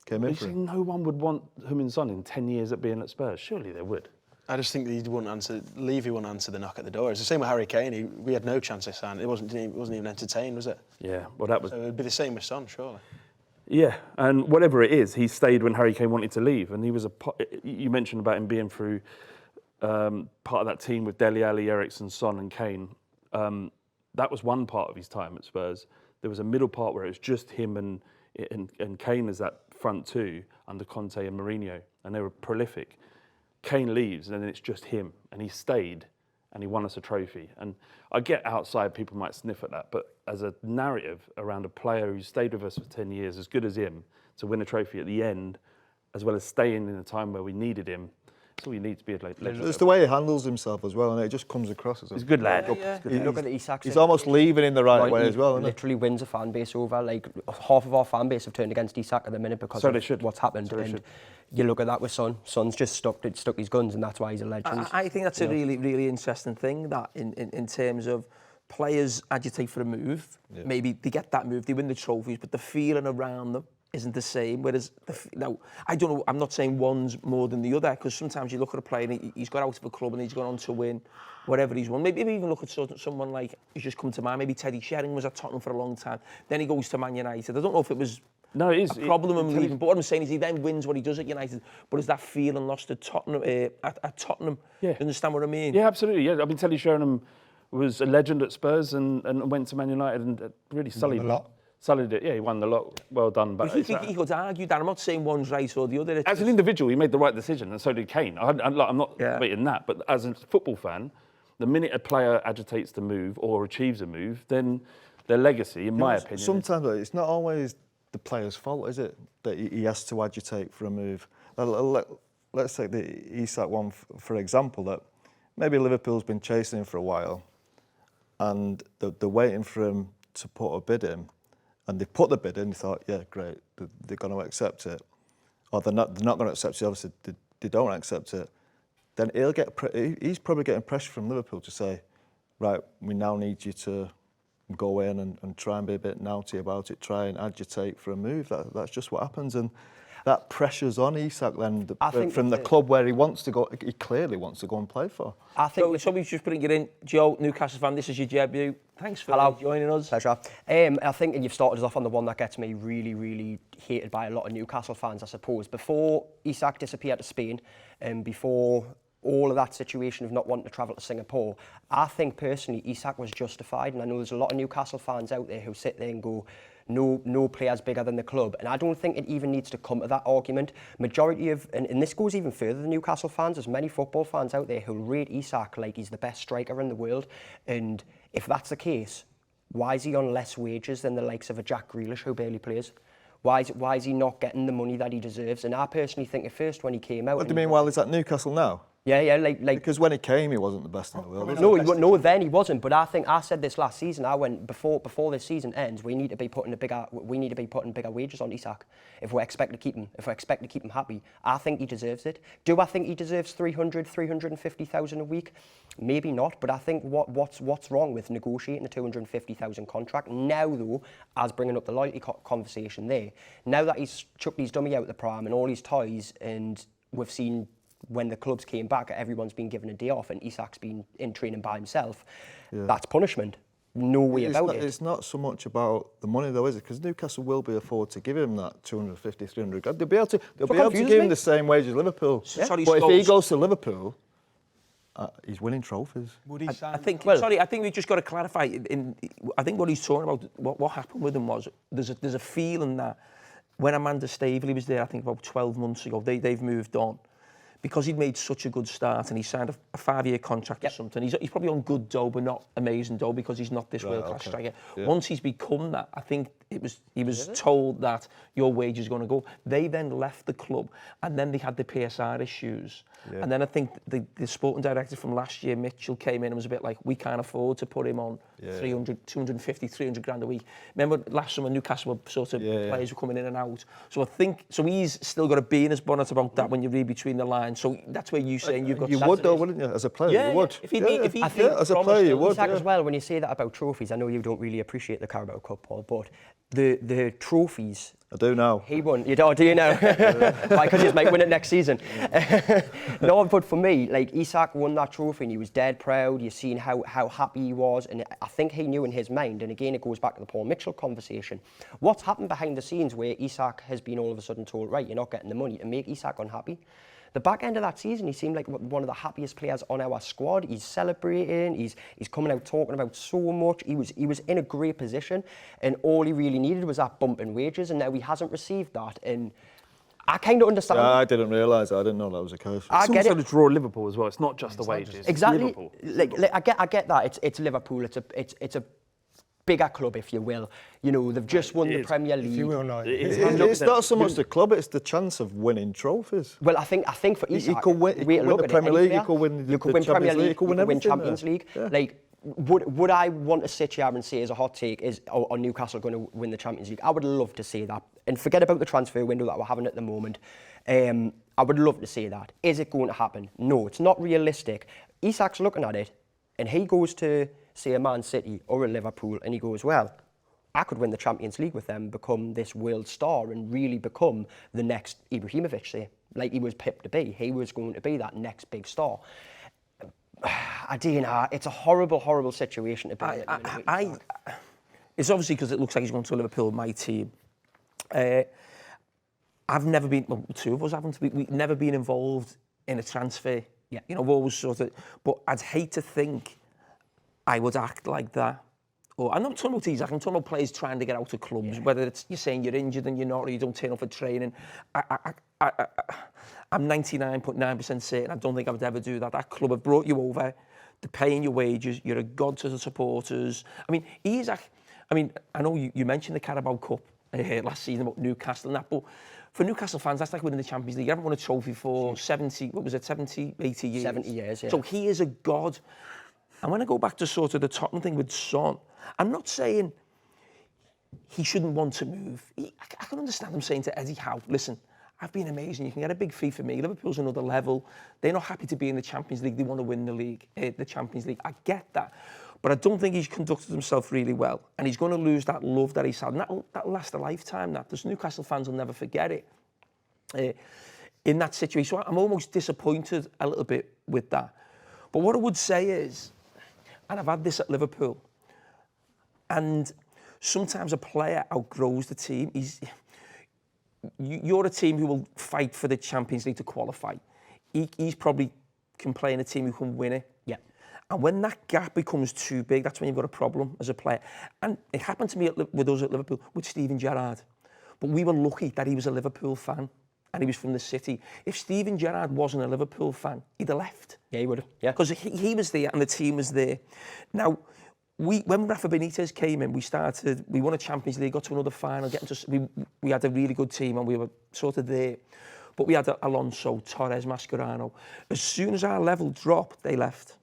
Came in for him? No one would want Heung-min Son in 10 years at being at Spurs. Surely they would. I just think that Levy wouldn't answer the knock at the door. It's the same with Harry Kane. We had no chance of signing. It wasn't even entertained, was it? Yeah, well that was. So it'd be the same with Son, surely. Yeah, and whatever it is, he stayed when Harry Kane wanted to leave, and he was you mentioned about him being through part of that team with Dele Alli, Eriksen, Son, and Kane. That was one part of his time at Spurs. There was a middle part where it was just him and Kane as that front two under Conte and Mourinho, and they were prolific. Kane leaves, and then it's just him, and he stayed, and he won us a trophy. And I get outside people might sniff at that, but as a narrative around a player who stayed with us for 10 years, as good as him, to win a trophy at the end, as well as staying in a time where we needed him, that's all you need to be a legend. It's the way he handles himself as well, and it just comes across as He's a good lad. You look at Isak. He's almost leaving in the right way as well, isn't he? Literally wins a fan base over. Like half of our fan base have turned against Isak at the minute because of what's happened. And you look at that with Son. Son's just stuck his guns, and that's why he's a legend. I think that's a really, really interesting thing, that in terms of players agitate for a move. Yeah. Maybe they get that move, they win the trophies, but the feeling around them isn't the same. Whereas, now, I don't know, I'm not saying one's more than the other, because sometimes you look at a player and he's got out of a club and he's gone on to win whatever he's won. Maybe even look at someone like, who's just come to mind, maybe Teddy Sheringham was at Tottenham for a long time, then he goes to Man United. I don't know if it was a problem him leaving, but what I'm saying is he then wins what he does at United, but is that feeling lost at Tottenham? At Tottenham? Yeah. You understand what I mean? Yeah, absolutely. Yeah, I mean, Teddy Sheringham was a legend at Spurs and went to Man United and really sullied it. Yeah, he won the lot. Well done. But he could argue that. I'm not saying one's right or the other. As an individual, he made the right decision, and so did Kane. I'm not debating that. But as a football fan, the minute a player agitates to move or achieves a move, then their legacy, in my opinion... Sometimes it's not always the player's fault, is it, that he has to agitate for a move? Let's take the Isak one, for example, that maybe Liverpool's been chasing him for a while, and they're waiting for him to put a bid in, and they put the bid in, they thought, yeah, great, they're going to accept it. Or they're not going to accept it, obviously they don't accept it. Then he's probably getting pressure from Liverpool to say, right, we now need you to go in and try and be a bit naughty about it, try and agitate for a move. That's just what happens. And that pressure's on Isak then I think from the club where he wants to go. He clearly wants to go and play for. I think So somebody's just putting it in. Joe, Newcastle fan, this is your debut. Thanks for joining us. Pleasure. I think you've started us off on the one that gets me really, really hated by a lot of Newcastle fans, I suppose. Before Isak disappeared to Spain, and before all of that situation of not wanting to travel to Singapore, I think personally Isak was justified, and I know there's a lot of Newcastle fans out there who sit there and go, no player's bigger than the club, and I don't think it even needs to come to that argument. Majority of, and this goes even further than Newcastle fans, there's many football fans out there who rate Isak like he's the best striker in the world, and if that's the case, why is he on less wages than the likes of a Jack Grealish who barely plays? Why is he not getting the money that he deserves? And I personally think at first when he came out... What do you mean while he's at Newcastle now? Yeah, like because when he came, he wasn't the best in the world. No, then he wasn't. But I think I said this last season. I went before this season ends. We need to be putting bigger wages on Isak if we expect to keep him. If we expect to keep him happy, I think he deserves it. Do I think he deserves 350,000 a week? Maybe not. But I think what's wrong with negotiating a 250,000 contract now, though, as bringing up the loyalty conversation there. Now that he's chucked his dummy out of the pram and all his toys, and we've seen. When the clubs came back, everyone's been given a day off and Isak's been in training by himself. Yeah. That's punishment. No way about it. It's not so much about the money though, is it? Because Newcastle will be afford to give him that 250, 300 grand. They'll be able to give him the same wage as Liverpool. Yeah. Sorry, but if he goes to Liverpool, he's winning trophies. Would he I think we've just got to clarify. I think what he's talking about, what happened with him was, there's a feeling that when Amanda Staveley was there, I think about 12 months ago, they've moved on. Because he'd made such a good start and he signed a 5-year contract or something. He's probably on good dough, but not amazing dough because he's not this world-class striker. Yeah. Once he's become that, I think he was told that your wage is going to go. They then left the club and then they had the PSR issues. Yeah. And then I think the sporting director from last year, Mitchell, came in and was a bit like, we can't afford to put him on 250, 300 grand a week. Remember last summer, Newcastle were sort of players were coming in and out. So I think, he's still got a bee in his bonnet about that when you read between the lines. So that's where you're saying you've got... You would though, wouldn't you? As a player, you would. As a player, you would. As well, when you say that about trophies, I know you don't really appreciate the Carabao Cup, Paul, but the trophies... I do now. He won. You do you now? Why? Because he might win it next season. No, but for me, like Isak won that trophy and he was dead proud. You've seen how happy he was, and I think he knew in his mind. And again, it goes back to the Paul Mitchell conversation. What's happened behind the scenes where Isak has been all of a sudden told, right, you're not getting the money, to make Isak unhappy? The back end of that season, he seemed like one of the happiest players on our squad. He's celebrating. He's coming out talking about so much. He was in a great position, and all he really needed was that bump in wages. And now he hasn't received that. And I kind of understand. Yeah, I didn't realise. I didn't know that was a case. I get it. To draw Liverpool as well. It's not just the wages. Exactly. Like I get that. It's Liverpool. It's a bigger club, if you will. You know, they've just won the Premier League. If you will know. It's not so much the club, it's the chance of winning trophies. Well, I think for Isak, you could win the Premier League, you could win the Champions League, you could win Champions League. Yeah. Like, would I want to sit here and say as a hot take, are Newcastle going to win the Champions League? I would love to say that. And forget about the transfer window that we're having at the moment. I would love to say that. Is it going to happen? No, it's not realistic. Isak's looking at it, and he goes to, say, a Man City or a Liverpool, and he goes, well, I could win the Champions League with them, become this world star and really become the next Ibrahimovic, say, like he was pipped to be. He was going to be that next big star. I don't know, it's a horrible, horrible situation to be in. It's obviously because it looks like he's going to Liverpool, my team. I've never been, well, two of us haven't, we've never been involved in a transfer. Yeah. You know, I've always sort of, but I'd hate to think I would act like that. Or I'm not talking about Isak, I'm talking about players trying to get out of clubs, whether it's you're saying you're injured and you're not, or you don't turn up for training. I'm 99.9% certain I don't think I would ever do that. That club have brought you over, they're paying your wages, you're a god to the supporters. I mean, Isak, I know you mentioned the Carabao Cup last season about Newcastle and that, but for Newcastle fans, that's like winning the Champions League. I haven't won a trophy for 70 years? 70 years, yeah. So he is a god. And when I go back to sort of the Tottenham thing with Son, I'm not saying he shouldn't want to move. I can understand him saying to Eddie Howe, listen, I've been amazing, you can get a big fee for me, Liverpool's another level, they're not happy to be in the Champions League, they want to win the Champions League. I get that. But I don't think he's conducted himself really well, and he's going to lose that love that he's had, and that'll last a lifetime. Those Newcastle fans will never forget it. in that situation. So I'm almost disappointed a little bit with that. But what I would say is, and I've had this at Liverpool, and sometimes a player outgrows the team. You're a team who will fight for the Champions League to qualify. He's probably can play in a team who can win it. Yeah. And when that gap becomes too big, that's when you've got a problem as a player. And it happened to me with us at Liverpool, with Steven Gerrard. But we were lucky that he was a Liverpool fan and he was from the city. If Steven Gerrard wasn't a Liverpool fan, he'd have left. Yeah, he would have. Yeah. Because he was there and the team was there. Now, when Rafa Benitez came in, we won a Champions League, got to another final, we had a really good team and we were sort of there. But we had Alonso, Torres, Mascherano. As soon as our level dropped, they left.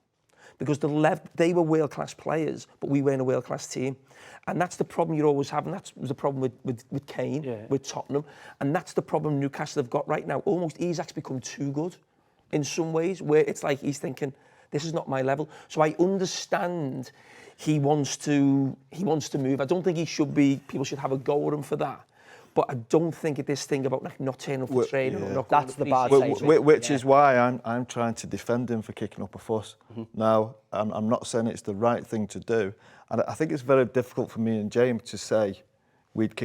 Because they were world-class players, but we weren't a world-class team. And that's the problem you're always having. That was the problem with Kane, with Tottenham. And that's the problem Newcastle have got right now. Almost Isak's become too good in some ways, where it's like he's thinking, this is not my level. So I understand he wants to move. I don't think people should have a go at him for that. But I don't think it's this thing about not turning up for training. Or not going That's to the bad side. Which is why I'm trying to defend him for kicking up a fuss. Now, I'm not saying it's the right thing to do. And I think it's very difficult for me and James to say we'd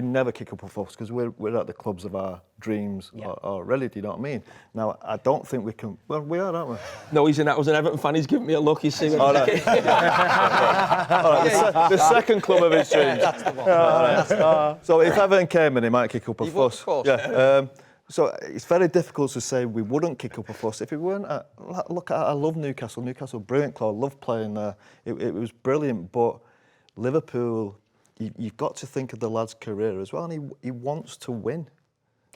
never kick up a fuss because we're at the clubs of our dreams already, do you know what I mean? Now, I don't think we can... Well, we are, aren't we? No, I was an Everton fan. He's giving me a look. You see All right. The second club of his dreams. That's the one. So if Everton came in, he might kick up a fuss. Of course. Yeah. So it's very difficult to say we wouldn't kick up a fuss if we weren't. Look, I love Newcastle. Newcastle, brilliant club. I love playing there. It was brilliant. But Liverpool, you've got to think of the lad's career as well, and he wants to win.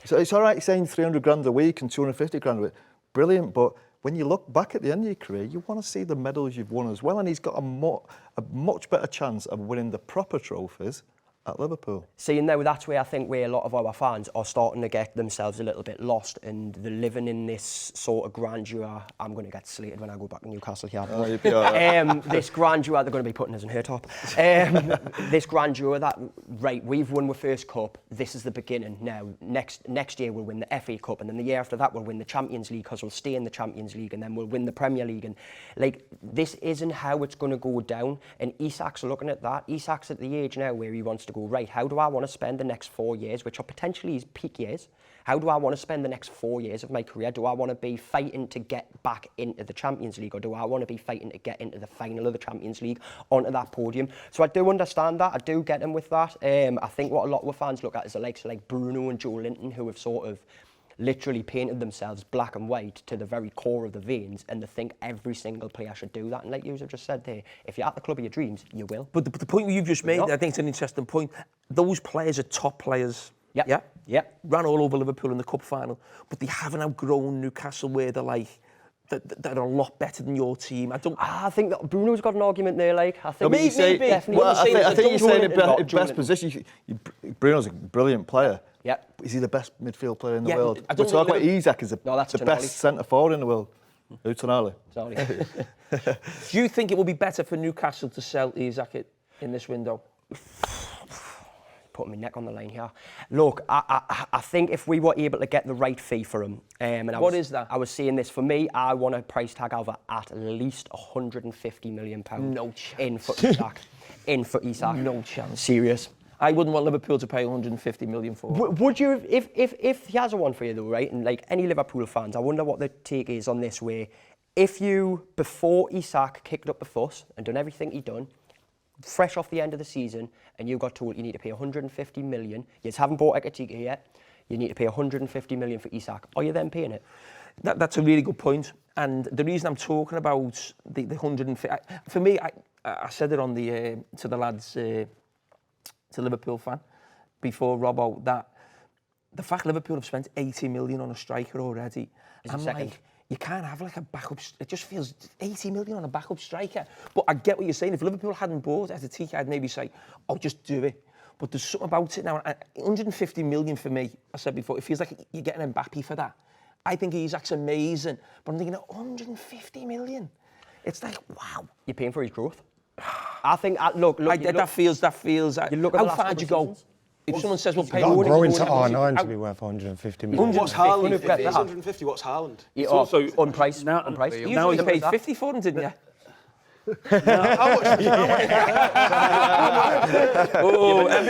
So it's all right saying 300 grand a week and 250 grand a week. Brilliant, but when you look back at the end of your career, you want to see the medals you've won as well, and he's got a much better chance of winning the proper trophies at Liverpool. See, now that's where I think a lot of our fans are starting to get themselves a little bit lost, and they're living in this sort of grandeur. I'm going to get slated when I go back to Newcastle here. Oh, you'd be all right. This grandeur, they're going to be putting us in her top. This grandeur that, right, we've won the first cup, this is the beginning. Now, next year we'll win the FA Cup, and then the year after that we'll win the Champions League because we'll stay in the Champions League, and then we'll win the Premier League. And like, this isn't how it's going to go down. And Isak's looking at that. Isak's at the age now where he wants to go, right, how do I want to spend the next 4 years, which are potentially his peak years? How do I want to spend the next 4 years of my career? Do I want to be fighting to get back into the Champions League, or do I want to be fighting to get into the final of the Champions League, onto that podium? So I do understand that. I do get him with that. I think what a lot of fans look at is the likes of like Bruno and Joe Linton, who have sort of literally painted themselves black and white to the very core of the veins, and they think every single player should do that. And like you have just said there, if you're at the club of your dreams, you will. But the point you've just made, I think it's an interesting point. Those players are top players. Yeah. Ran all over Liverpool in the cup final, but they haven't outgrown Newcastle where they're like, they're a lot better than your team. I think that Bruno's got an argument there. Like, I think maybe. Definitely. Well, I think you're saying in best position. Bruno's a brilliant player. Yeah. Is he the best midfield player in the world? I We're don't talking about Isak is the Tonali. best centre forward in the world. Who's Tonali? Do you think it would be better for Newcastle to sell Isak in this window? Putting my neck on the line here. Look, I think if we were able to get the right fee for him, what is that? I was saying this, for me, I want a price tag over at least £150 million. No chance. In for Isak. In for Isak. No chance. Serious. I wouldn't want Liverpool to pay 150 million for it. Would you, if he has a one for you though, right? And like any Liverpool fans, I wonder what the take is on this, where if you, before Isak kicked up the fuss and done everything he'd done, fresh off the end of the season, and you got told you need to pay 150 million, you just haven't bought Ekatike yet, you need to pay 150 million for Isak, are you then paying it? That's a really good point. And the reason I'm talking about the 150, for me, I said it on the to the lads, to Liverpool fan, before Robbo, that the fact Liverpool have spent 80 million on a striker already, I'm like, you can't have like a backup. It just feels 80 million on a backup striker. But I get what you're saying. If Liverpool hadn't bought Ekatike, I'd maybe say, oh, just do it. But there's something about it now. 150 million for me, I said before, it feels like you're getting Mbappe for that. I think Isak's amazing, but I'm thinking 150 million. It's like, wow. You're paying for his growth. I think, look. That feels. You look at how far do you go? if someone says we'll pay Got to more, grow into R9 to be worth 150 million. What's Haaland? If If it's it's 150, what's Haaland? It's also unpriced. you now usually he's paid 50 for him, didn't you?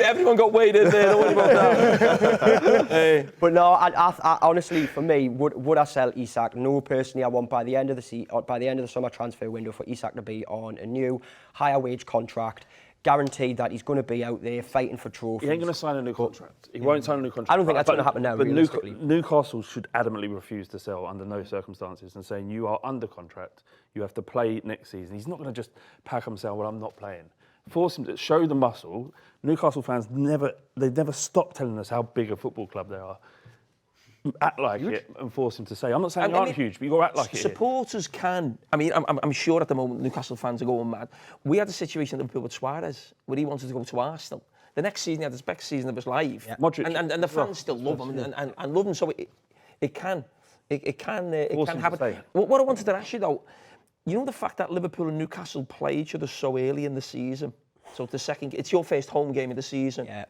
Everyone got weighed in there. Don't worry about that. But no, I honestly, for me, would I sell Isak? No, personally, I want by the end of the summer transfer window for Isak to be on a new higher wage contract, guaranteed that he's going to be out there fighting for trophies. He ain't going to sign a new contract. He won't sign a new contract. I don't think that's going to happen now, But realistically. Newcastle should adamantly refuse to sell under no circumstances and saying you are under contract, you have to play next season. He's not going to just pack him and say, well, I'm not playing. Force him to show the muscle. Newcastle fans never stop telling us how big a football club they are. Act like it and force him to say, I'm not saying they aren't huge, but you've got to act like it. Supporters can. I mean, I'm sure at the moment Newcastle fans are going mad. We had a situation at Liverpool with Suarez where he wanted to go to Arsenal. The next season he had his best season of his life. Yeah. Modric. And the fans still love him and love him. So it can happen. What I wanted to ask you though, you know the fact that Liverpool and Newcastle play each other so early in the season. So it's your first home game of the season. Yeah.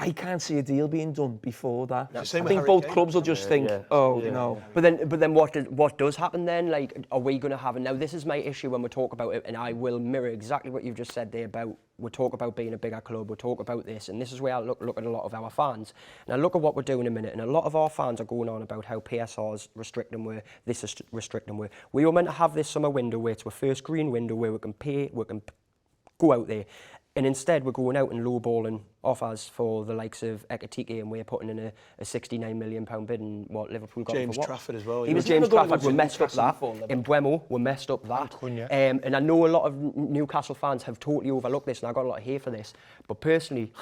I can't see a deal being done before that. I same with think Harry both Kane. clubs will just think, no. But then what does happen then? Like, are we going to have? And now this is my issue when we talk about it, and I will mirror exactly what you've just said there about we talk about being a bigger club, we talk about this, and this is where I look at a lot of our fans. And I look at what we're doing in a minute, and a lot of our fans are going on about how PSR's restricting where this is restricting where. We were meant to have this summer window where it's our first green window where we can pay, we can go out there. And instead, we're going out and lowballing offers for the likes of Ekatike, and we're putting in a £69 million bid, and what Liverpool got James for what? Trafford as well. He was James Trafford, we messed up that. In Buemo, we messed up that. And I know a lot of Newcastle fans have totally overlooked this, and I got a lot of hate for this. But personally,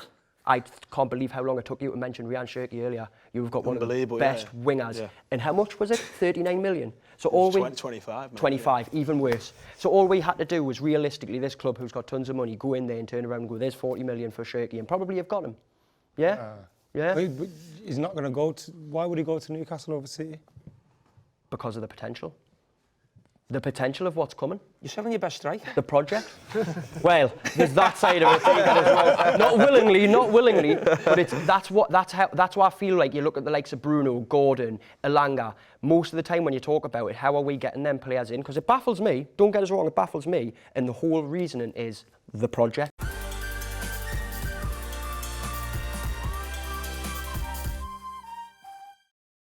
I can't believe how long it took you to mention Ryan Cherki earlier. You've got one of the best wingers. Yeah. And how much was it? 39 million. So all 25. 25, even worse. So all we had to do was realistically, this club who's got tons of money, go in there and turn around and go, there's 40 million for Cherki, and probably have got him. Yeah? Yeah. But he's not going to go to... Why would he go to Newcastle over City? Because of the potential. The potential of what's coming. You're selling your best striker. The project. Well, there's that side of it as well. Not willingly, but that's why I feel like you look at the likes of Bruno, Gordon, Elanga. Most of the time when you talk about it, how are we getting them players in? Because it baffles me. Don't get us wrong, it baffles me. And the whole reasoning is the project.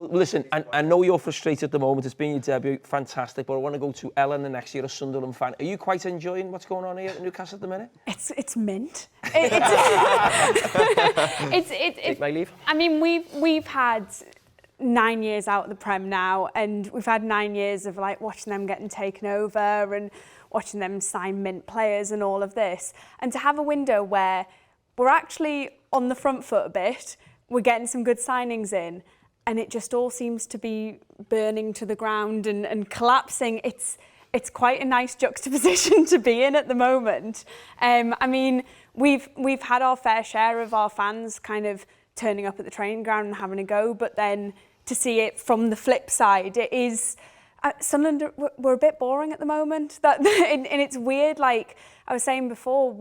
Listen, I know you're frustrated at the moment. It's been your debut, fantastic. But I want to go to Ellen the next year, a Sunderland fan. Are you quite enjoying what's going on here at Newcastle at the minute? It's mint. Take my leave. I mean, we've had 9 years out of the Prem now, and we've had 9 years of like watching them getting taken over and watching them sign mint players and all of this. And to have a window where we're actually on the front foot a bit, we're getting some good signings in, and it just all seems to be burning to the ground and collapsing. It's quite a nice juxtaposition to be in at the moment. I mean, we've had our fair share of our fans kind of turning up at the training ground and having a go, but then to see it from the flip side, it is... Sunderland, we're a bit boring at the moment. And it's weird, like I was saying before,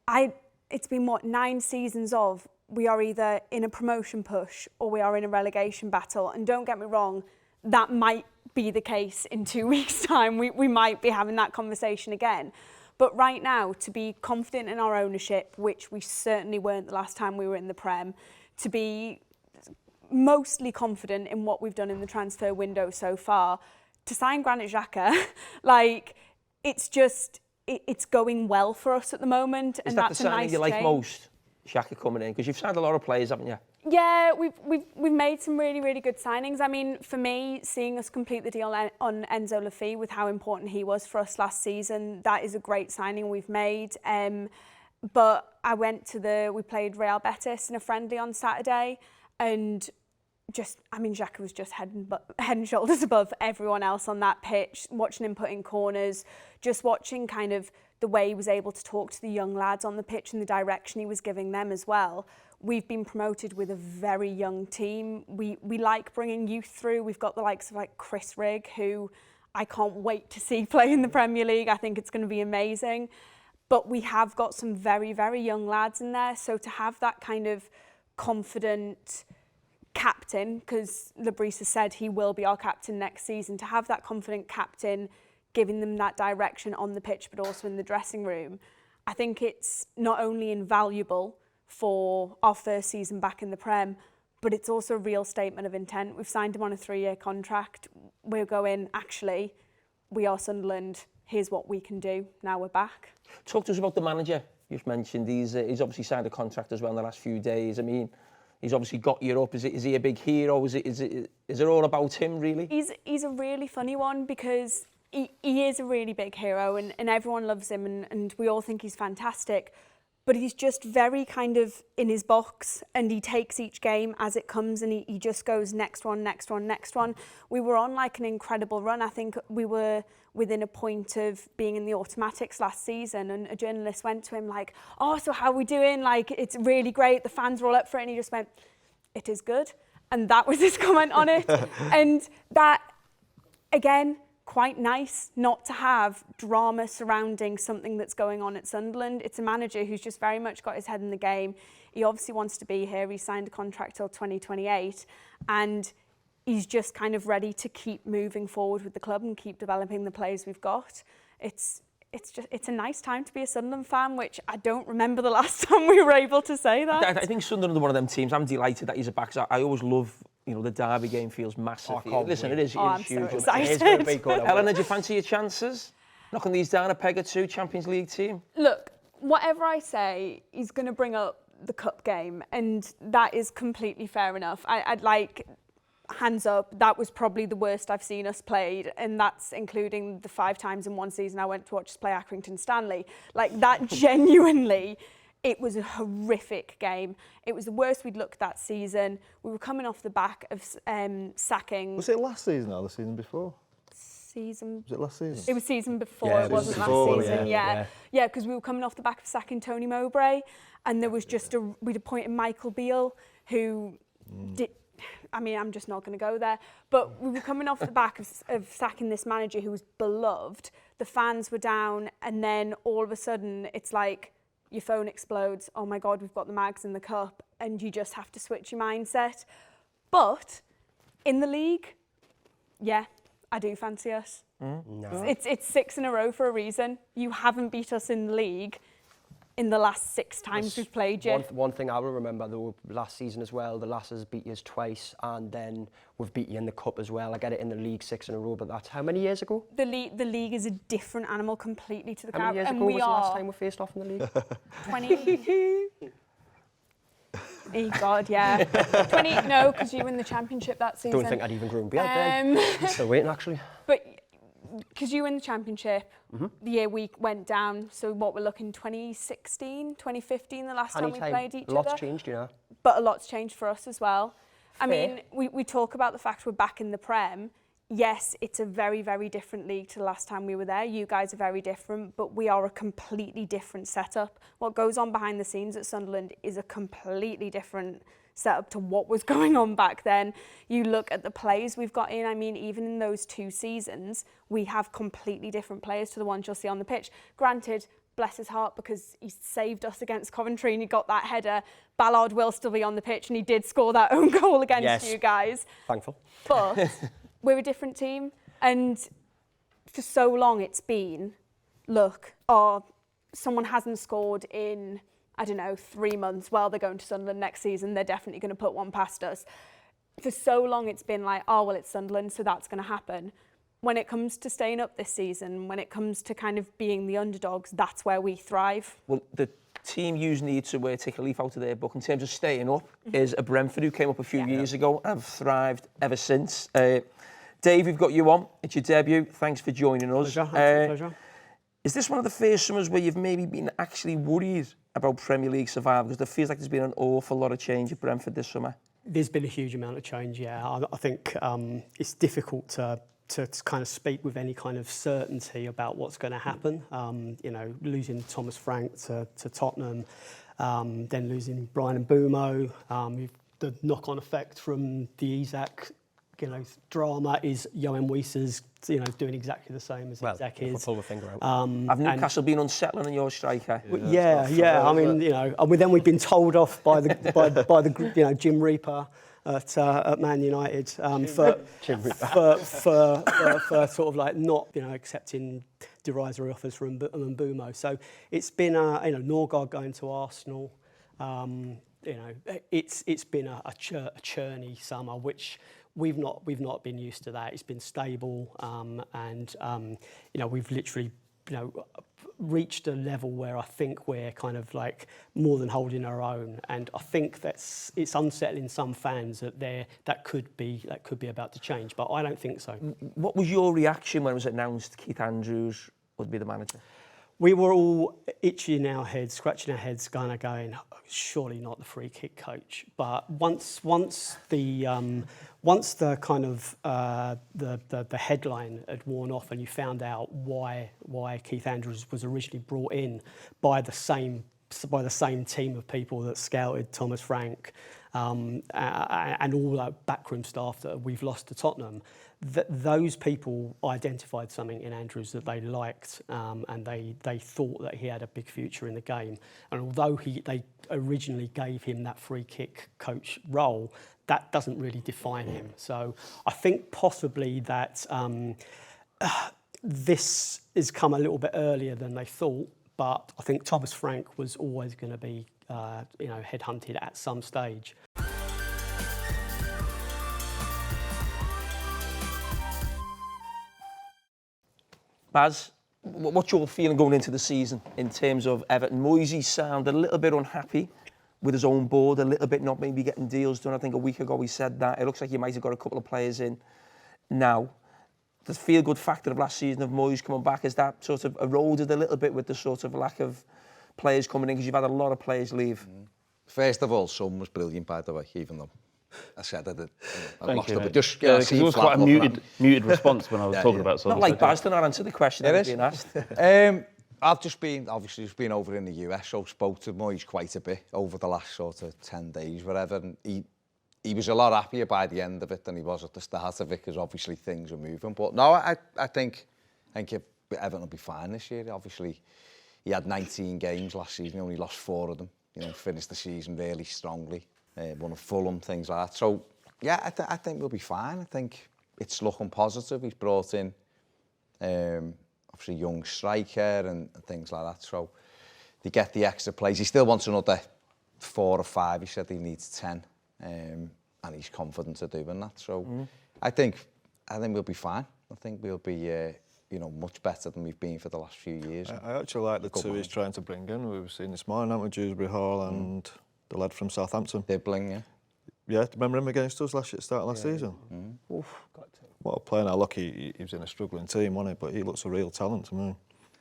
it's been, 9 seasons of... we are either in a promotion push or we are in a relegation battle. And don't get me wrong, that might be the case in 2 weeks' time. We might be having that conversation again. But right now, to be confident in our ownership, which we certainly weren't the last time we were in the Prem, to be mostly confident in what we've done in the transfer window so far, to sign Granit Xhaka, like, it's just, it's going well for us at the moment. Is that the signing you like most? Xhaka coming in, because you've signed a lot of players, haven't you? Yeah, we've made some really, really good signings. I mean, for me, seeing us complete the deal on Enzo Laffi with how important he was for us last season, that is a great signing we've made. But I went to we played Real Betis in a friendly on Saturday, and Xhaka was just head and shoulders above everyone else on that pitch, watching him put in corners, just watching kind of the way he was able to talk to the young lads on the pitch and the direction he was giving them as well. We've been promoted with a very young team. We like bringing youth through. We've got the likes of like Chris Rigg, who I can't wait to see play in the Premier League. I think it's going to be amazing. but we have got some very, very young lads in there. So to have that kind of confident captain, because Lebris has said he will be our captain next season, to have that confident captain giving them that direction on the pitch but also in the dressing room, I think it's not only invaluable for our first season back in the Prem, but it's also a real statement of intent. We've signed him on a 3-year contract. We're going, actually, we are Sunderland, here's what we can do, now we're back. Talk to us about the manager you've mentioned. He's obviously signed a contract as well in the last few days. I mean, he's obviously got you up. Is he a big hero? Is it all about him, really? He's a really funny one because he is a really big hero and everyone loves him and we all think he's fantastic. But he's just very kind of in his box and he takes each game as it comes and he just goes next one, next one, next one. We were on like an incredible run. I think we were within a point of being in the automatics last season and a journalist went to him like, oh, so how are we doing? Like, it's really great. The fans are all up for it. And he just went, it is good. And that was his comment on it. And that, again, quite nice not to have drama surrounding something that's going on at Sunderland. It's a manager who's just very much got his head in the game. He obviously wants to be here. He signed a contract till 2028 and he's just kind of ready to keep moving forward with the club and keep developing the players we've got. It's a nice time to be a Sunderland fan, which I don't remember the last time we were able to say that. I think Sunderland are one of them teams. I'm delighted that he's back. I always love, the derby game feels massive. Listen, it is I'm huge. so excited. It's going to be good. Eleanor, do you fancy your chances? Knocking these down a peg or two, Champions League team? Look, whatever I say, he's going to bring up the cup game, and that is completely fair enough. I'd like, hands up, that was probably the worst I've seen us played, and that's including the 5 times in one season I went to watch us play Accrington Stanley. Like, that genuinely, it was a horrific game. It was the worst we'd looked that season. We were coming off the back of sacking... Was it last season or the season before? Was it last season? It was season before, it wasn't last season, yeah. Yeah, because we were coming off the back of sacking Tony Mowbray, and there was just we'd appointed Michael Beale, who did... I mean, I'm just not going to go there. But we were coming off the back of sacking this manager who was beloved. The fans were down, and then all of a sudden, it's like your phone explodes. Oh my God, we've got the Mags in the cup, and you just have to switch your mindset. But in the league, yeah, I do fancy us. No. It's 6 in a row for a reason. You haven't beat us in the league in the last 6 times we've played you. One thing I will remember, though, last season as well, the Lasses beat us twice, and then we've beat you in the cup as well. I get it in the league 6 in a row, but that's how many years ago? The league is a different animal completely to the How many years ago was the last time we faced off in the league? 20... Oh God, yeah. 20, no, because you were in the championship that season. Don't think I'd even grown beard then. I'm still waiting, actually. But because you were in the championship, the year we went down, so what we're looking, 2016, 2015, the last time we played each other. A lot's changed, you know. But a lot's changed for us as well. Fair. I mean, we talk about the fact we're back in the Prem. Yes, it's a very, very different league to the last time we were there. You guys are very different, but we are a completely different setup. What goes on behind the scenes at Sunderland is a completely different setup to what was going on back then. You look at the players we've got in, I mean, even in those 2 seasons, we have completely different players to the ones you'll see on the pitch. Granted, bless his heart, because he saved us against Coventry and he got that header. Ballard will still be on the pitch and he did score that own goal against you guys. Thankful. But we're a different team, and for so long it's been, look, someone hasn't scored in, I don't know, 3 months. Well, they're going to Sunderland next season. They're definitely going to put one past us. For so long it's been like, oh, well, it's Sunderland, so that's going to happen. When it comes to staying up this season, when it comes to kind of being the underdogs, that's where we thrive. Well, the team you need to take a leaf out of their book in terms of staying up is a Brentford who came up a few years ago and have thrived ever since. Dave, we've got you on. It's your debut. Thanks for joining us. Pleasure. Is this one of the first summers where you've maybe been actually worried about Premier League survival? Because there feels like there's been an awful lot of change at Brentford this summer. There's been a huge amount of change, yeah. I think it's difficult to kind of speak with any kind of certainty about what's going to happen. Losing Thomas Frank to Tottenham, then losing Brian and Bumo, the knock-on effect from the Isak drama is Johan Wieser's, doing exactly the same as Exec is. Pull the finger out. Have Newcastle been unsettling on your striker? Yeah. I mean, and then we've been told off by the Jim Reaper at Man United for sort of like not accepting derisory offers from Mbeumo. So it's been Norgard going to Arsenal. It's been a churny summer, which we've not been used to that. It's been stable, and we've literally reached a level where I think we're kind of like more than holding our own, and I think it's unsettling some fans that could be about to change, but I don't think so. What was your reaction when it was announced Keith Andrews would be the manager? We were all itching our heads, scratching our heads, going, surely not the free kick coach. But once the kind of the headline had worn off, and you found out why Keith Andrews was originally brought in by the same team of people that scouted Thomas Frank, and all that backroom staff that we've lost to Tottenham, those people identified something in Andrews that they liked, and they thought that he had a big future in the game. And although they originally gave him that free kick coach role, that doesn't really define him. So I think possibly that this has come a little bit earlier than they thought, but I think Thomas Frank was always going to be headhunted at some stage. Baz, what's your feeling going into the season in terms of Everton? Moisey sounded a little bit unhappy with his own board, a little bit not maybe getting deals done. I think a week ago he said that. It looks like he might have got a couple of players in now. The feel-good factor of last season of Moyes coming back, is that sort of eroded a little bit with the sort of lack of players coming in, because you've had a lot of players leave? First of all, Son was brilliant, by the way, even though I said I did. Thank you. Because it was quite a muted response when I was talking about Son. Not like Baz to not answer the question that was being asked. I've just been over in the US, so spoke to Moyes quite a bit over the last sort of 10 days, whatever. And he was a lot happier by the end of it than he was at the start of it, because obviously things are moving. But no, I think Everton will be fine this year. Obviously, he had 19 games last season, he only lost 4 of them. Finished the season really strongly. Won a Fulham, things like that. So, yeah, I think we'll be fine. I think it's looking positive. He's brought in, obviously, young striker and things like that. So, they get the extra plays. He still wants another 4 or 5. He said he needs 10. And he's confident of doing that. So, I think we'll be fine. I think we'll be, much better than we've been for the last few years. I actually like the two he's trying to bring in. We've seen this morning, haven't we? Dewsbury Hall and the lad from Southampton. Dibbling, yeah. Yeah, remember him against us start of last season? Oof. What a player. Now, look, he was in a struggling team, wasn't he? But he looks a real talent to me.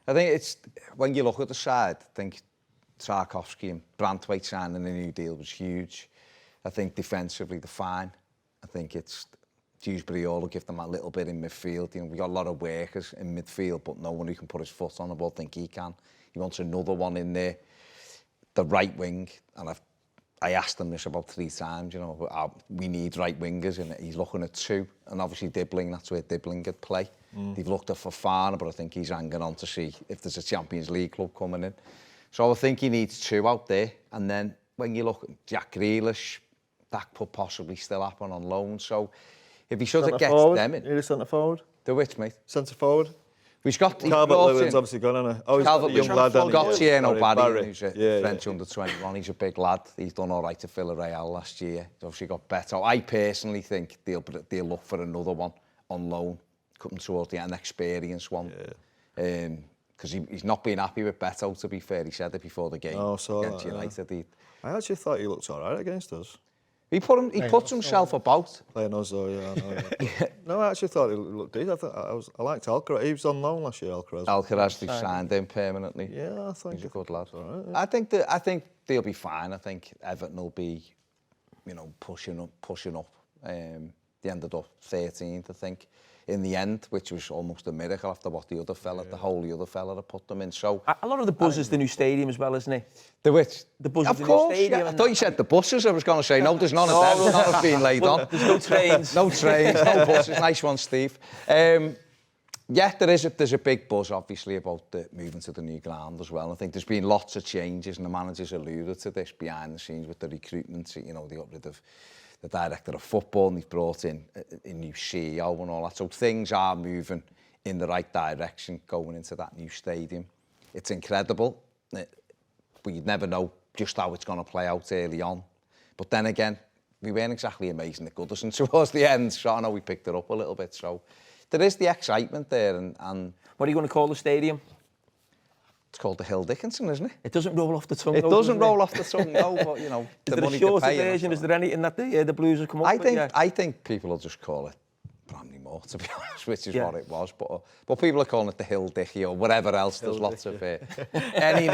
I think it's, when you look at the side, I think Tarkowski and Branthwaite signing a new deal was huge. I think defensively they're fine. I think it's Dewsbury Hall will give them a little bit in midfield. We've got a lot of workers in midfield, but no one who can put his foot on the ball. I think he can. He wants another one in there. The right wing, and I asked him this about 3 times, we need right wingers, and he's looking at 2. And obviously Dibbling, that's where Dibbling could play. They've looked at Fofana, but I think he's hanging on to see if there's a Champions League club coming in. So I think he needs 2 out there. And then when you look at Jack Grealish, that could possibly still happen on loan. So if he sort of gets them in... You're a centre forward? The which, mate? Centre forward? We've got... Calvert-Lewin's obviously gone, hasn't he? Oh, he's got a young lad. Got Tierno Barry, who's a French under-21. He's a big lad. He's done all right to Villarreal last year. He's obviously got better. I personally think they'll look for another one on loan, coming towards the end, an experienced one. Because he's not been happy with Beto, to be fair. He said it before the game against United. I actually thought he looked all right against us. He puts himself about. Playing us, though, yeah, I know. No, I actually thought he looked decent. I liked Alcaraz. He was on loan last year, Alcaraz. Alcaraz, they've signed him permanently. Yeah, I think he's a good lad. Right, yeah. I think they'll be fine. I think Everton will be, pushing up. They ended up 13th, I think, in the end, which was almost a miracle after what the whole other fella had put them in. So a lot of the buzz is the new stadium as well, isn't it? The which? The buzz Of of the course, new stadium. yeah. I thought you said the buses. I was going to say, no, there's none of them. There's none of being laid on. There's no trains. No trains, no buses. Nice one, Steve. Yeah, there's a big buzz, obviously, about the moving to the new ground as well. I think there's been lots of changes, and the managers alluded to this behind the scenes with the recruitment. You know, they got rid of the director of football, and they've brought in a new CEO and all that. So things are moving in the right direction going into that new stadium. It's incredible, but you'd never know just how it's going to play out early on. But then again, we weren't exactly amazing at Goodison towards the end, so I know we picked it up a little bit. So there is the excitement there. And what are you going to call the stadium? It's called the Hill Dickinson, isn't it? It doesn't roll off the tongue. It doesn't roll off the tongue, no, but, you know, is the there money a shorter to pay version? Is there anything that the Blues have come up with? I think people will just call it Bramley Moore, to be honest, which is what it was. But people are calling it the Hill Dicky or whatever else. There's lots of any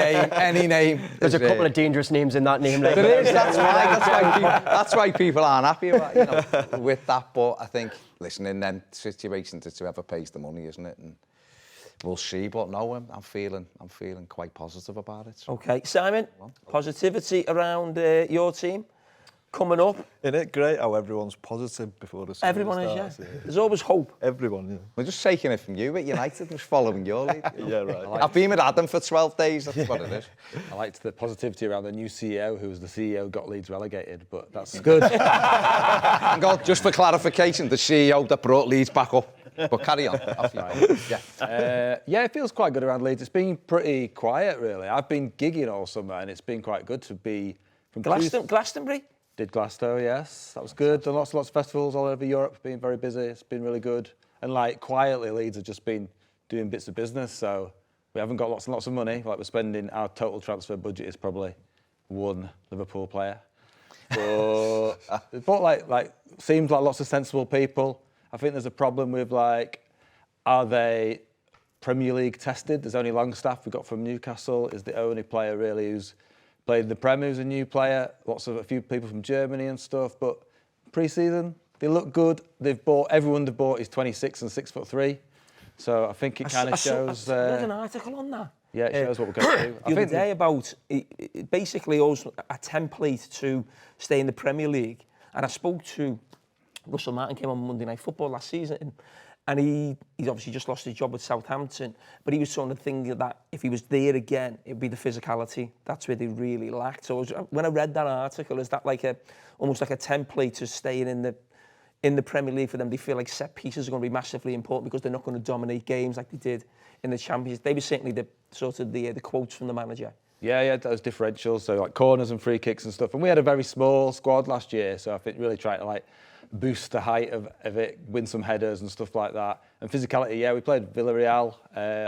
name. There's a couple of dangerous names in that name. There is. That's why people aren't happy about, with that. But I think, listen, in them situations, it's whoever pays the money, isn't it? And we'll see. But no, I'm feeling quite positive about it. So. Okay, Simon, positivity around your team coming up. Isn't it great how everyone's positive before the season Everyone starts? is, yeah. There's always hope. Everyone, yeah. We're just taking it from you at United, just following your lead. Yeah, right. I've been with Adam for 12 days, that's what it is. I liked the positivity around the new CEO, who was the CEO, got Leeds relegated, but that's good. And God, just for clarification, the CEO that brought Leeds back up. But carry on. Yeah, it feels quite good around Leeds. It's been pretty quiet, really. I've been gigging all summer, and it's been quite good to be from Glastonbury? Did Glasgow, yes. That was good. Done lots of festivals all over Europe, been very busy. It's been really good. And like quietly, Leeds have just been doing bits of business, so we haven't got lots and lots of money. Like we're spending, our total transfer budget is probably one Liverpool player. But like seems like lots of sensible people. I think there's a problem with are they Premier League tested? There's only Longstaff we got from Newcastle is the only player really who's played in the Prem, who's a new player. A few people from Germany and stuff. But pre-season, they look good. Everyone they've bought is 26 and 6'3". So I think it kind of shows. There's an article on that. Yeah, it shows what we're going to do. The other day about basically also a template to stay in the Premier League. And I spoke to Russell Martin, came on Monday Night Football last season, and he's obviously just lost his job with Southampton, but he was sort of thinking that if he was there again, it'd be the physicality. That's where they really lacked. So when I read that article, is that almost like a template to staying in the Premier League for them? They feel like set pieces are going to be massively important because they're not going to dominate games like they did in the Champions. They were certainly the quotes from the manager. Yeah, those differentials, so like corners and free kicks and stuff. And we had a very small squad last year, so I think really trying to boost the height of it, win some headers and stuff like that. And physicality, yeah, we played Villarreal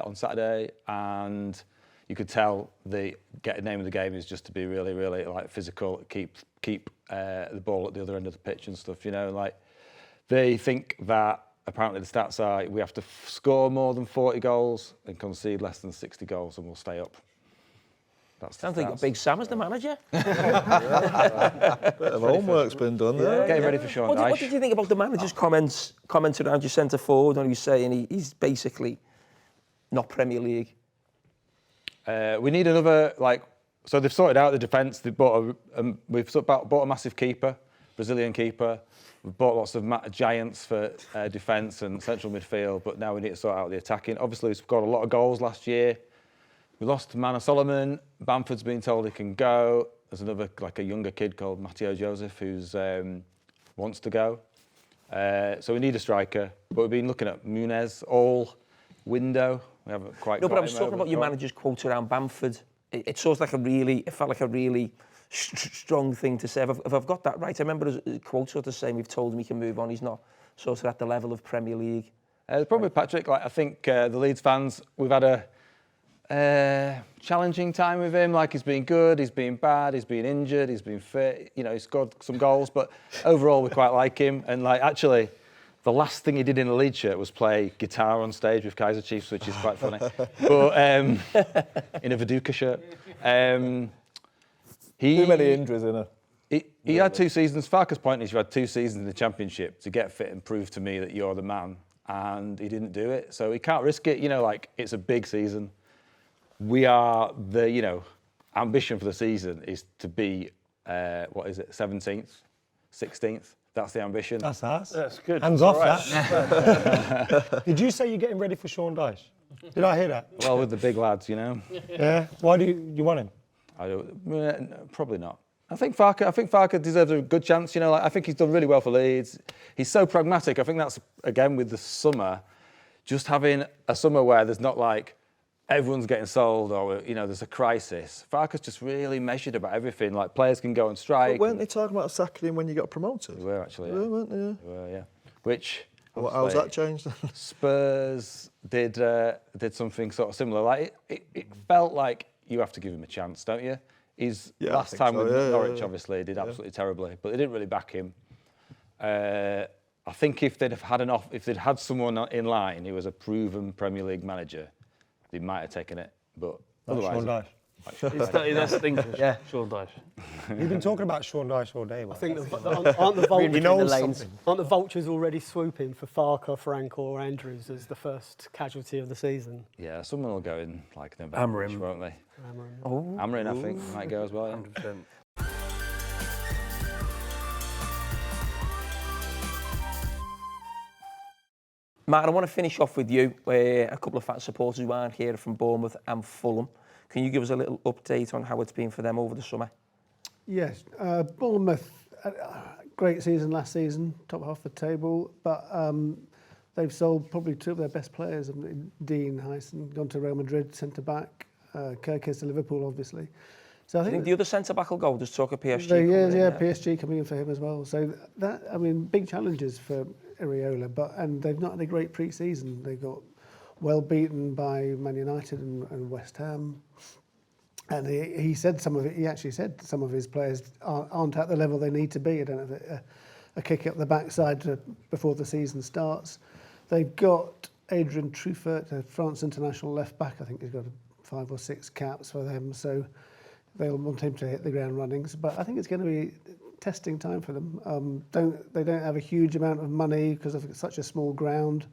on Saturday, and you could tell the name of the game is just to be really, really physical, keep the ball at the other end of the pitch and stuff. They think that apparently the stats are we have to score more than 40 goals and concede less than 60 goals, and we'll stay up. Sounds like Big Sam as the manager. Bit of homework's been done there. Getting ready for Sean Dyche. What did you think about the manager's comments around your centre forward when he was saying he's basically not Premier League? We need another so they've sorted out the defence. They've we've bought a massive keeper, Brazilian keeper. We've bought lots of giants for defence and central midfield, but now we need to sort out the attacking. Obviously, we've got a lot of goals last year. We lost Mana Solomon. Bamford's been told he can go. There's another, a younger kid called Matteo Joseph who's wants to go. So we need a striker. But we've been looking at Munez all window. We haven't quite. No, but I was talking about your manager's quote around Bamford. It felt like a really strong thing to say. If I've got that right, I remember a quote sort of saying we've told him he can move on. He's not sort of at the level of Premier League. The problem with Patrick, I think the Leeds fans, we've had a challenging time with him. He's been good, he's been bad, he's been injured, he's been fit. He's scored some goals, but overall we quite like him. And actually, the last thing he did in a Leeds shirt was play guitar on stage with Kaiser Chiefs, which is quite funny. But in a Viduka shirt. Too many injuries in it. He had 2 seasons. Farke's point is you had 2 seasons in the Championship to get fit and prove to me that you're the man, and he didn't do it. So he can't risk it. It's a big season. We are the, ambition for the season is to be, 17th, 16th. That's the ambition. That's us. That's good. Hands off that. Did you say you're getting ready for Sean Dyche? Did I hear that? Well, with the big lads, Yeah. Why do you want him? Probably not. I think Farke deserves a good chance. I think he's done really well for Leeds. He's so pragmatic. I think that's, again, with the summer, just having a summer where there's not everyone's getting sold or, there's a crisis. Farke's just really measured about everything. Players can go on strike. But weren't they talking about sacking him when you got promoted? They were, actually. Yeah, weren't they? They were, yeah. Which... How's that changed? Spurs did something sort of similar. It felt like you have to give him a chance, don't you? Last time with Norwich, obviously, did absolutely terribly, but they didn't really back him. I think if they'd had someone in line who was a proven Premier League manager, they might have taken it. But otherwise, Sean Dyche. That's the thing. Yeah, Sean Dyche. You've been talking about Sean Dyche all day. I think aren't the vultures already swooping for Farke, Frank, or Andrews as the first casualty of the season? Yeah, someone will go in November, Amorim, won't they? Amorim. Amorim, I think, might go as well. 100%. Matt, I want to finish off with you. A couple of fan supporters who aren't here from Bournemouth and Fulham. Can you give us a little update on how it's been for them over the summer? Yes, Bournemouth, great season last season, top half of the table, but they've sold probably 2 of their best players. Dean Hyson gone to Real Madrid, centre back. Carragher to Liverpool, obviously. So I think the other centre back will go. There's talk of PSG. PSG coming in for him as well. So big challenges for Areola, and they've not had a great pre-season. They got well beaten by Man United and West Ham. And he said some of it. He actually said some of his players aren't at the level they need to be. I don't know, a kick up the backside before the season starts. They've got Adrien Truffert, a France international left back. I think he's got 5 or 6 caps for them. So they'll want him to hit the ground running. But I think it's going to be testing time for them. They don't have a huge amount of money because of such a small ground.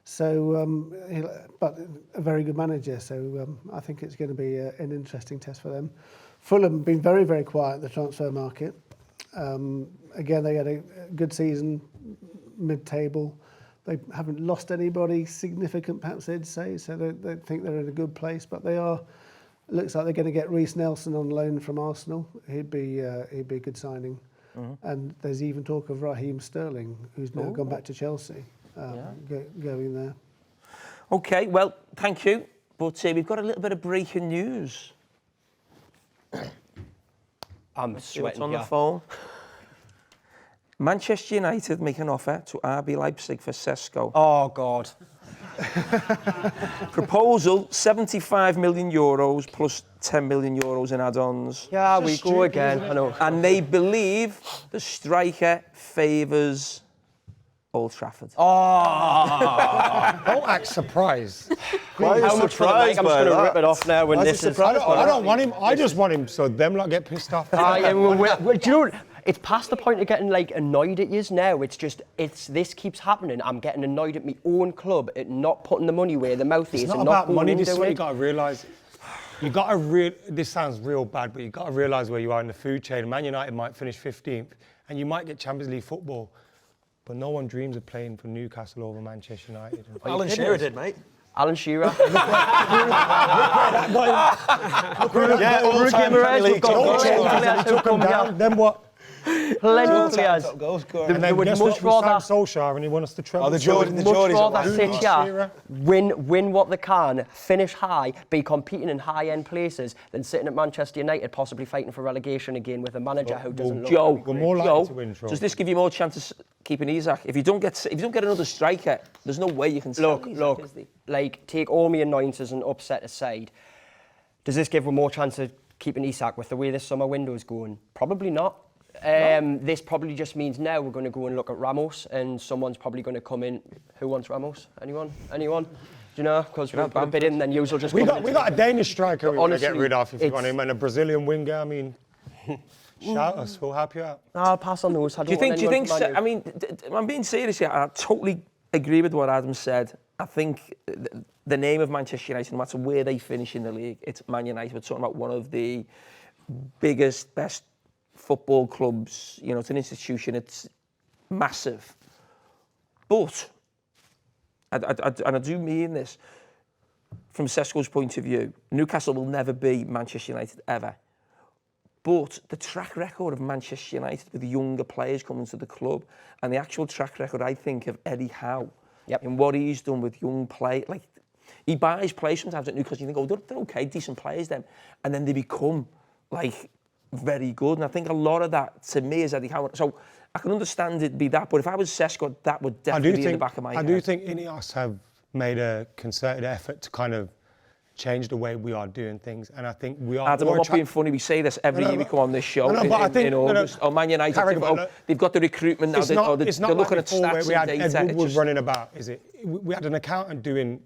So, but a very good manager. So I think it's going to be an interesting test for them. Fulham been very, very quiet in the transfer market. Again, they had a good season, mid-table. They haven't lost anybody significant, perhaps they'd say. So they think they're in a good place. But looks like they're going to get Reece Nelson on loan from Arsenal. He'd be a good signing. Mm-hmm. And there's even talk of Raheem Sterling, who's now gone back to Chelsea. Going there. Okay, well, thank you. But we've got a little bit of breaking news. I'm sweating on the phone. Manchester United make an offer to RB Leipzig for Sesko. Oh, God. Proposal, €75 million plus €10 million in add-ons. Yeah, we go again. I know. And they believe the striker favours Old Trafford. Oh! Don't act surprised. How much for the mic? I'm just going to rip it off now when this is... I don't want him. I just want him so them lot get pissed off. Do you know, it's past the point of getting annoyed at yous now. This keeps happening. I'm getting annoyed at my own club at not putting the money where the mouth is. It's not and about not money. This is what you got to realise. This sounds real bad, but you got to realise where you are in the food chain. Man United might finish 15th, and you might get Champions League football. But no one dreams of playing for Newcastle over Manchester United. Alan Shearer did, mate. Alan Shearer. Yeah, all-time Premier League took him down. Then what? Plenty of players. And then guess what? We signed Solskjaer and he won us the treble. Oh, the Geordies. Rather sit here, win what they can, finish high, be competing in high-end places, than sitting at Manchester United, possibly fighting for relegation again with a manager who doesn't look. Joe, we're more likely to win. Does this give you more chance of keeping Isak? If you don't get another striker, there's no way you can sell Isak, is there? Take all my annoyances and upset aside. Does this give them more chance of keeping Isak with the way this summer window is going? Probably not. This probably just means now we're going to go and look at Ramos, and someone's probably going to come in. Who wants Ramos? Anyone? Do you know? Because we'll put a bid in, then you'll just. We got a Danish striker we want to get rid of if you want him, and a Brazilian winger. I mean, Shout us, we'll help you out. I'll pass on those. Do you think? I mean, I'm being serious here. I totally agree with what Adam said. I think the name of Manchester United, no matter where they finish in the league, it's Man United. We're talking about one of the biggest, best football clubs. You know, it's an institution. It's massive. But, and I do mean this, from Sesko's point of view, Newcastle will never be Manchester United ever. But the track record of Manchester United with younger players coming to the club, and the actual track record, I think, of Eddie Howe, and what he's done with young players, like he buys players sometimes at Newcastle, you think, oh, they're okay, decent players then, and then they become like very good. And I think a lot of that, to me, is Eddie Howe. So I can understand it be that, but if I was Sesko, that would definitely be in the back of my head. I do think Ineos have made a concerted effort to kind of change the way we are doing things, and I think we are. Adam, I'm not being funny. We say this every year we come on this show in August. Oh, Man United, they've got the recruitment now. They're looking at stats we and had data. Ed Woodward running about, is it? We had an accountant doing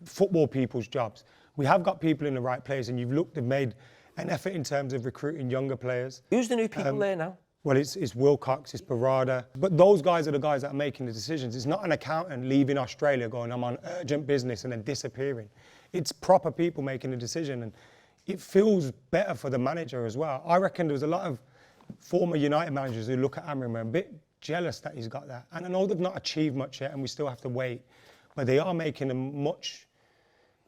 football people's jobs. We have got people in the right place, and you've looked and made an effort in terms of recruiting younger players. Who's the new people there now? Well, it's Wilcox, it's Barada. But those guys are the guys that are making the decisions. It's not an accountant leaving Australia going, I'm on urgent business, and then disappearing. It's proper people making the decision, and it feels better for the manager as well. I reckon there was a lot of former United managers who look at Amorim and are a bit jealous that he's got that. And I know they've not achieved much yet, and we still have to wait, but they are making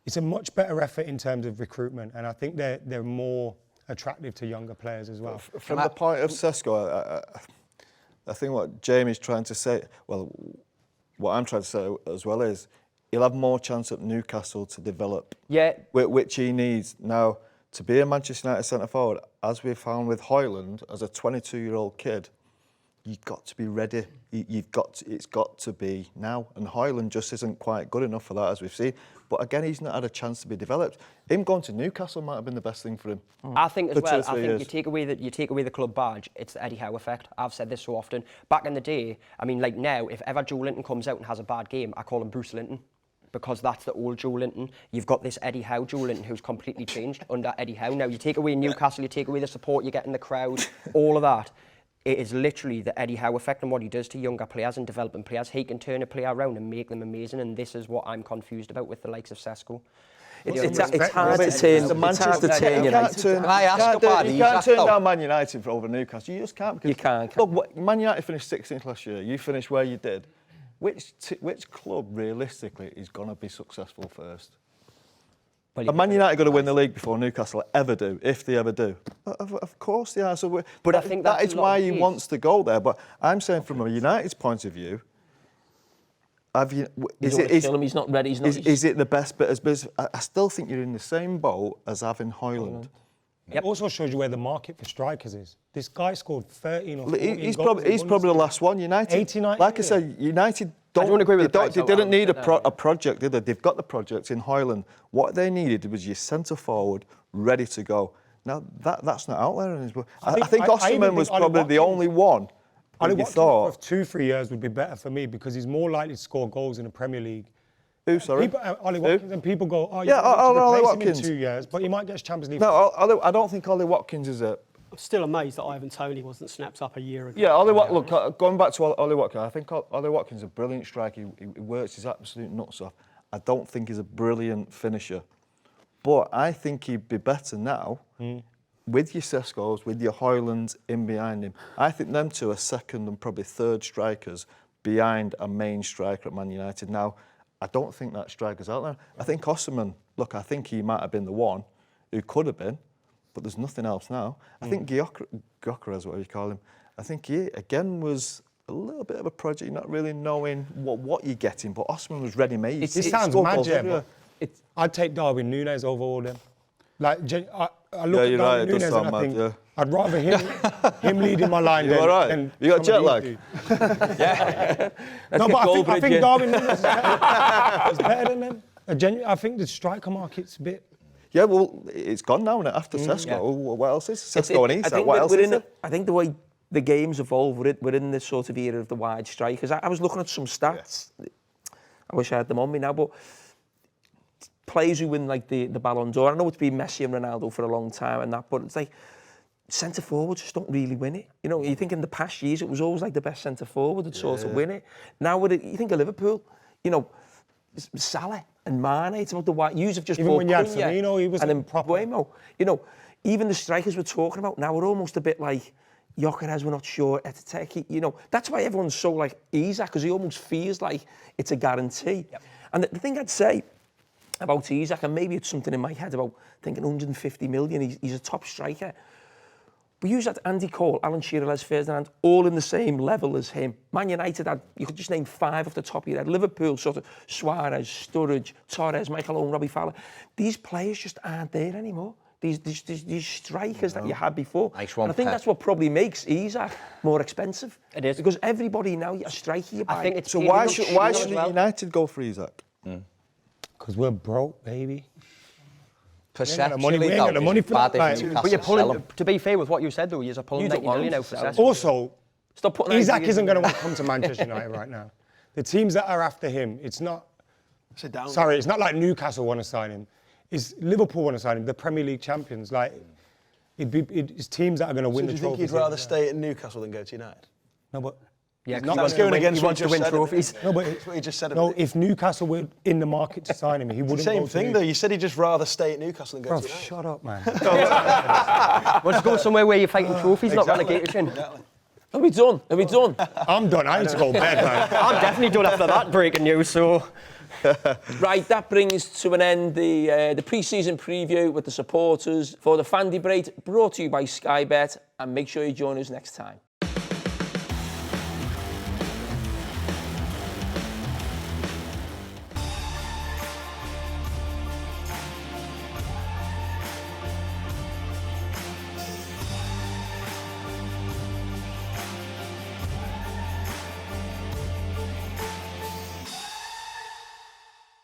it's a much better effort in terms of recruitment, and I think they're more attractive to younger players as well. From the point of Sesko, I think what Jamie's trying to say, well, what I'm trying to say as well is, he'll have more chance at Newcastle to develop, which he needs. Now, to be a Manchester United centre-forward, as we've found with Højlund, as a 22-year-old kid, you've got to be ready. It's got to be now. And Højlund just isn't quite good enough for that, as we've seen. But again, he's not had a chance to be developed. Him going to Newcastle might have been the best thing for him. I think as well, I think you take away the club badge, it's the Eddie Howe effect. I've said this so often. Back in the day, I mean, like now, if ever Joe Linton comes out and has a bad game, I call him Bruce Linton, because that's the old Joe Linton. You've got this Eddie Howe Joe Linton who's completely changed under Eddie Howe. Now, you take away Newcastle, you take away the support you get in the crowd, all of that. It is literally the Eddie Howe effect and what he does to younger players and developing players. He can turn a player around and make them amazing, and this is what I'm confused about with the likes of Sesko. It's hard to turn United. Can I ask about You can't turn down Man United for over Newcastle. You just can't. You can't. Look, Man United finished 16th last year. You finished where you did. Which club realistically is going to be successful first? Are Man United going to win the league before Newcastle ever do, if they ever do? Of course they are. So but I think that is why he wants to go there. But I'm saying from a United's point of view, he's not ready. Is it the best bit as business? I still think you're in the same boat as having Højlund. It also shows you where the market for strikers is. This guy scored 13 or 14 He's goals. He's probably the last one. United, 89 like I said, United don't agree with they didn't need a project, did they? They've got the project in Højlund. What they needed was your centre forward ready to go. Now that's not out there. I think Osimhen was probably the only one. Ollie Watkins for 2-3 years would be better for me because he's more likely to score goals in the Premier League. Who, sorry? Ollie Watkins, and people go, oh, Ollie Watkins. Him in 2 years, but he might get Champions League. No, I don't think Ollie Watkins is it. I'm still amazed that Ivan Toney wasn't snapped up a year ago. Yeah, look, going back to Ollie Watkins, I think Ollie Watkins is a brilliant striker. He works his absolute nuts off. I don't think he's a brilliant finisher. But I think he'd be better now with your Seskos, with your Højlunds in behind him. I think them two are second and probably third strikers behind a main striker at Man United. Now, I don't think that striker's out there. I think Osimhen, look, I think he might have been the one who could have been, but there's nothing else now. I think Gyökeres is what you call him. I think he, again, was a little bit of a project, not really knowing what you're getting, but Osimhen was ready-made. It sounds mad, but I'd take Darwin Núñez over all them. Like, I look at Darwin Núñez and I think I'd rather him leading my line than you got jet lag? Yeah. No, but I think Darwin Núñez is better than them. I think the striker market's a bit... Yeah, well, it's gone now, isn't it? After Sesko. Yeah. What else is Sesko and Isak? What else is it? I think the way the game's evolved, we're in this sort of era of the wide strikers. I was looking at some stats. Yeah. I wish I had them on me now, but players who win like the Ballon d'Or, I know it's been Messi and Ronaldo for a long time and that, but it's like centre forwards just don't really win it. You know, you think in the past years it was always like the best centre forward that sort of win it. Now you think of Liverpool, you know, Salah and Mane, it's about the white. Yous have just Even bought when you had Cunha Firmino, he was and then proper. Buemo. You know, even the strikers we're talking about now are almost a bit like Gyökeres, we're not sure, Etiteki. You know, that's why everyone's so like Isak, because he almost feels like it's a guarantee. Yep. And the thing I'd say about Isak, and maybe it's something in my head about thinking 150 million, he's a top striker. We use that Andy Cole, Alan Shearer, Les Ferdinand, all in the same level as him. Man United had, you could just name 5 off the top of your head. Liverpool, sort of Suarez, Sturridge, Torres, Michael Owen, Robbie Fowler. These players just aren't there anymore. These strikers that you had before. Nice one, and I think Pep. that's what probably makes Isak more expensive. It is. Because everybody now, a striker you buy. I think it's So purely why not should Shearer as well. United go for Isak? Because we're broke, baby. Perceptually, we ain't got the money for bad that, if like- Newcastle But you're sell pulling, him. to be fair with what you said though, you're pulling You don't 90 want million him out for to sell. Sesko. Also, Stop putting Isak ideas isn't in going to there. want to come to Manchester United right now. The teams that are after him, it's not. Sit down. Sorry, it's not like Newcastle want to sign him. It's Liverpool want to sign him. The Premier League champions, like it's teams that are going to So win do the you think trophies. you'd rather stay at Newcastle than go to United? No, but Yeah, not That's going against he what wants you to win just said. trophies. no, but That's what you just said. no. If Newcastle were in the market to sign him, he wouldn't. Same go to thing though. You said he'd just rather stay at Newcastle than go Bro, to United. shut up, man. Want to go somewhere where you're fighting trophies, not Exactly. relegation. Exactly. Are we done? Are we done? I'm done. I need to go to bed, man. I'm definitely done after that breaking news, so... Right, that brings to an end the pre-season preview with the supporters for the Fan Debate, brought to you by Sky Bet, and make sure you join us next time.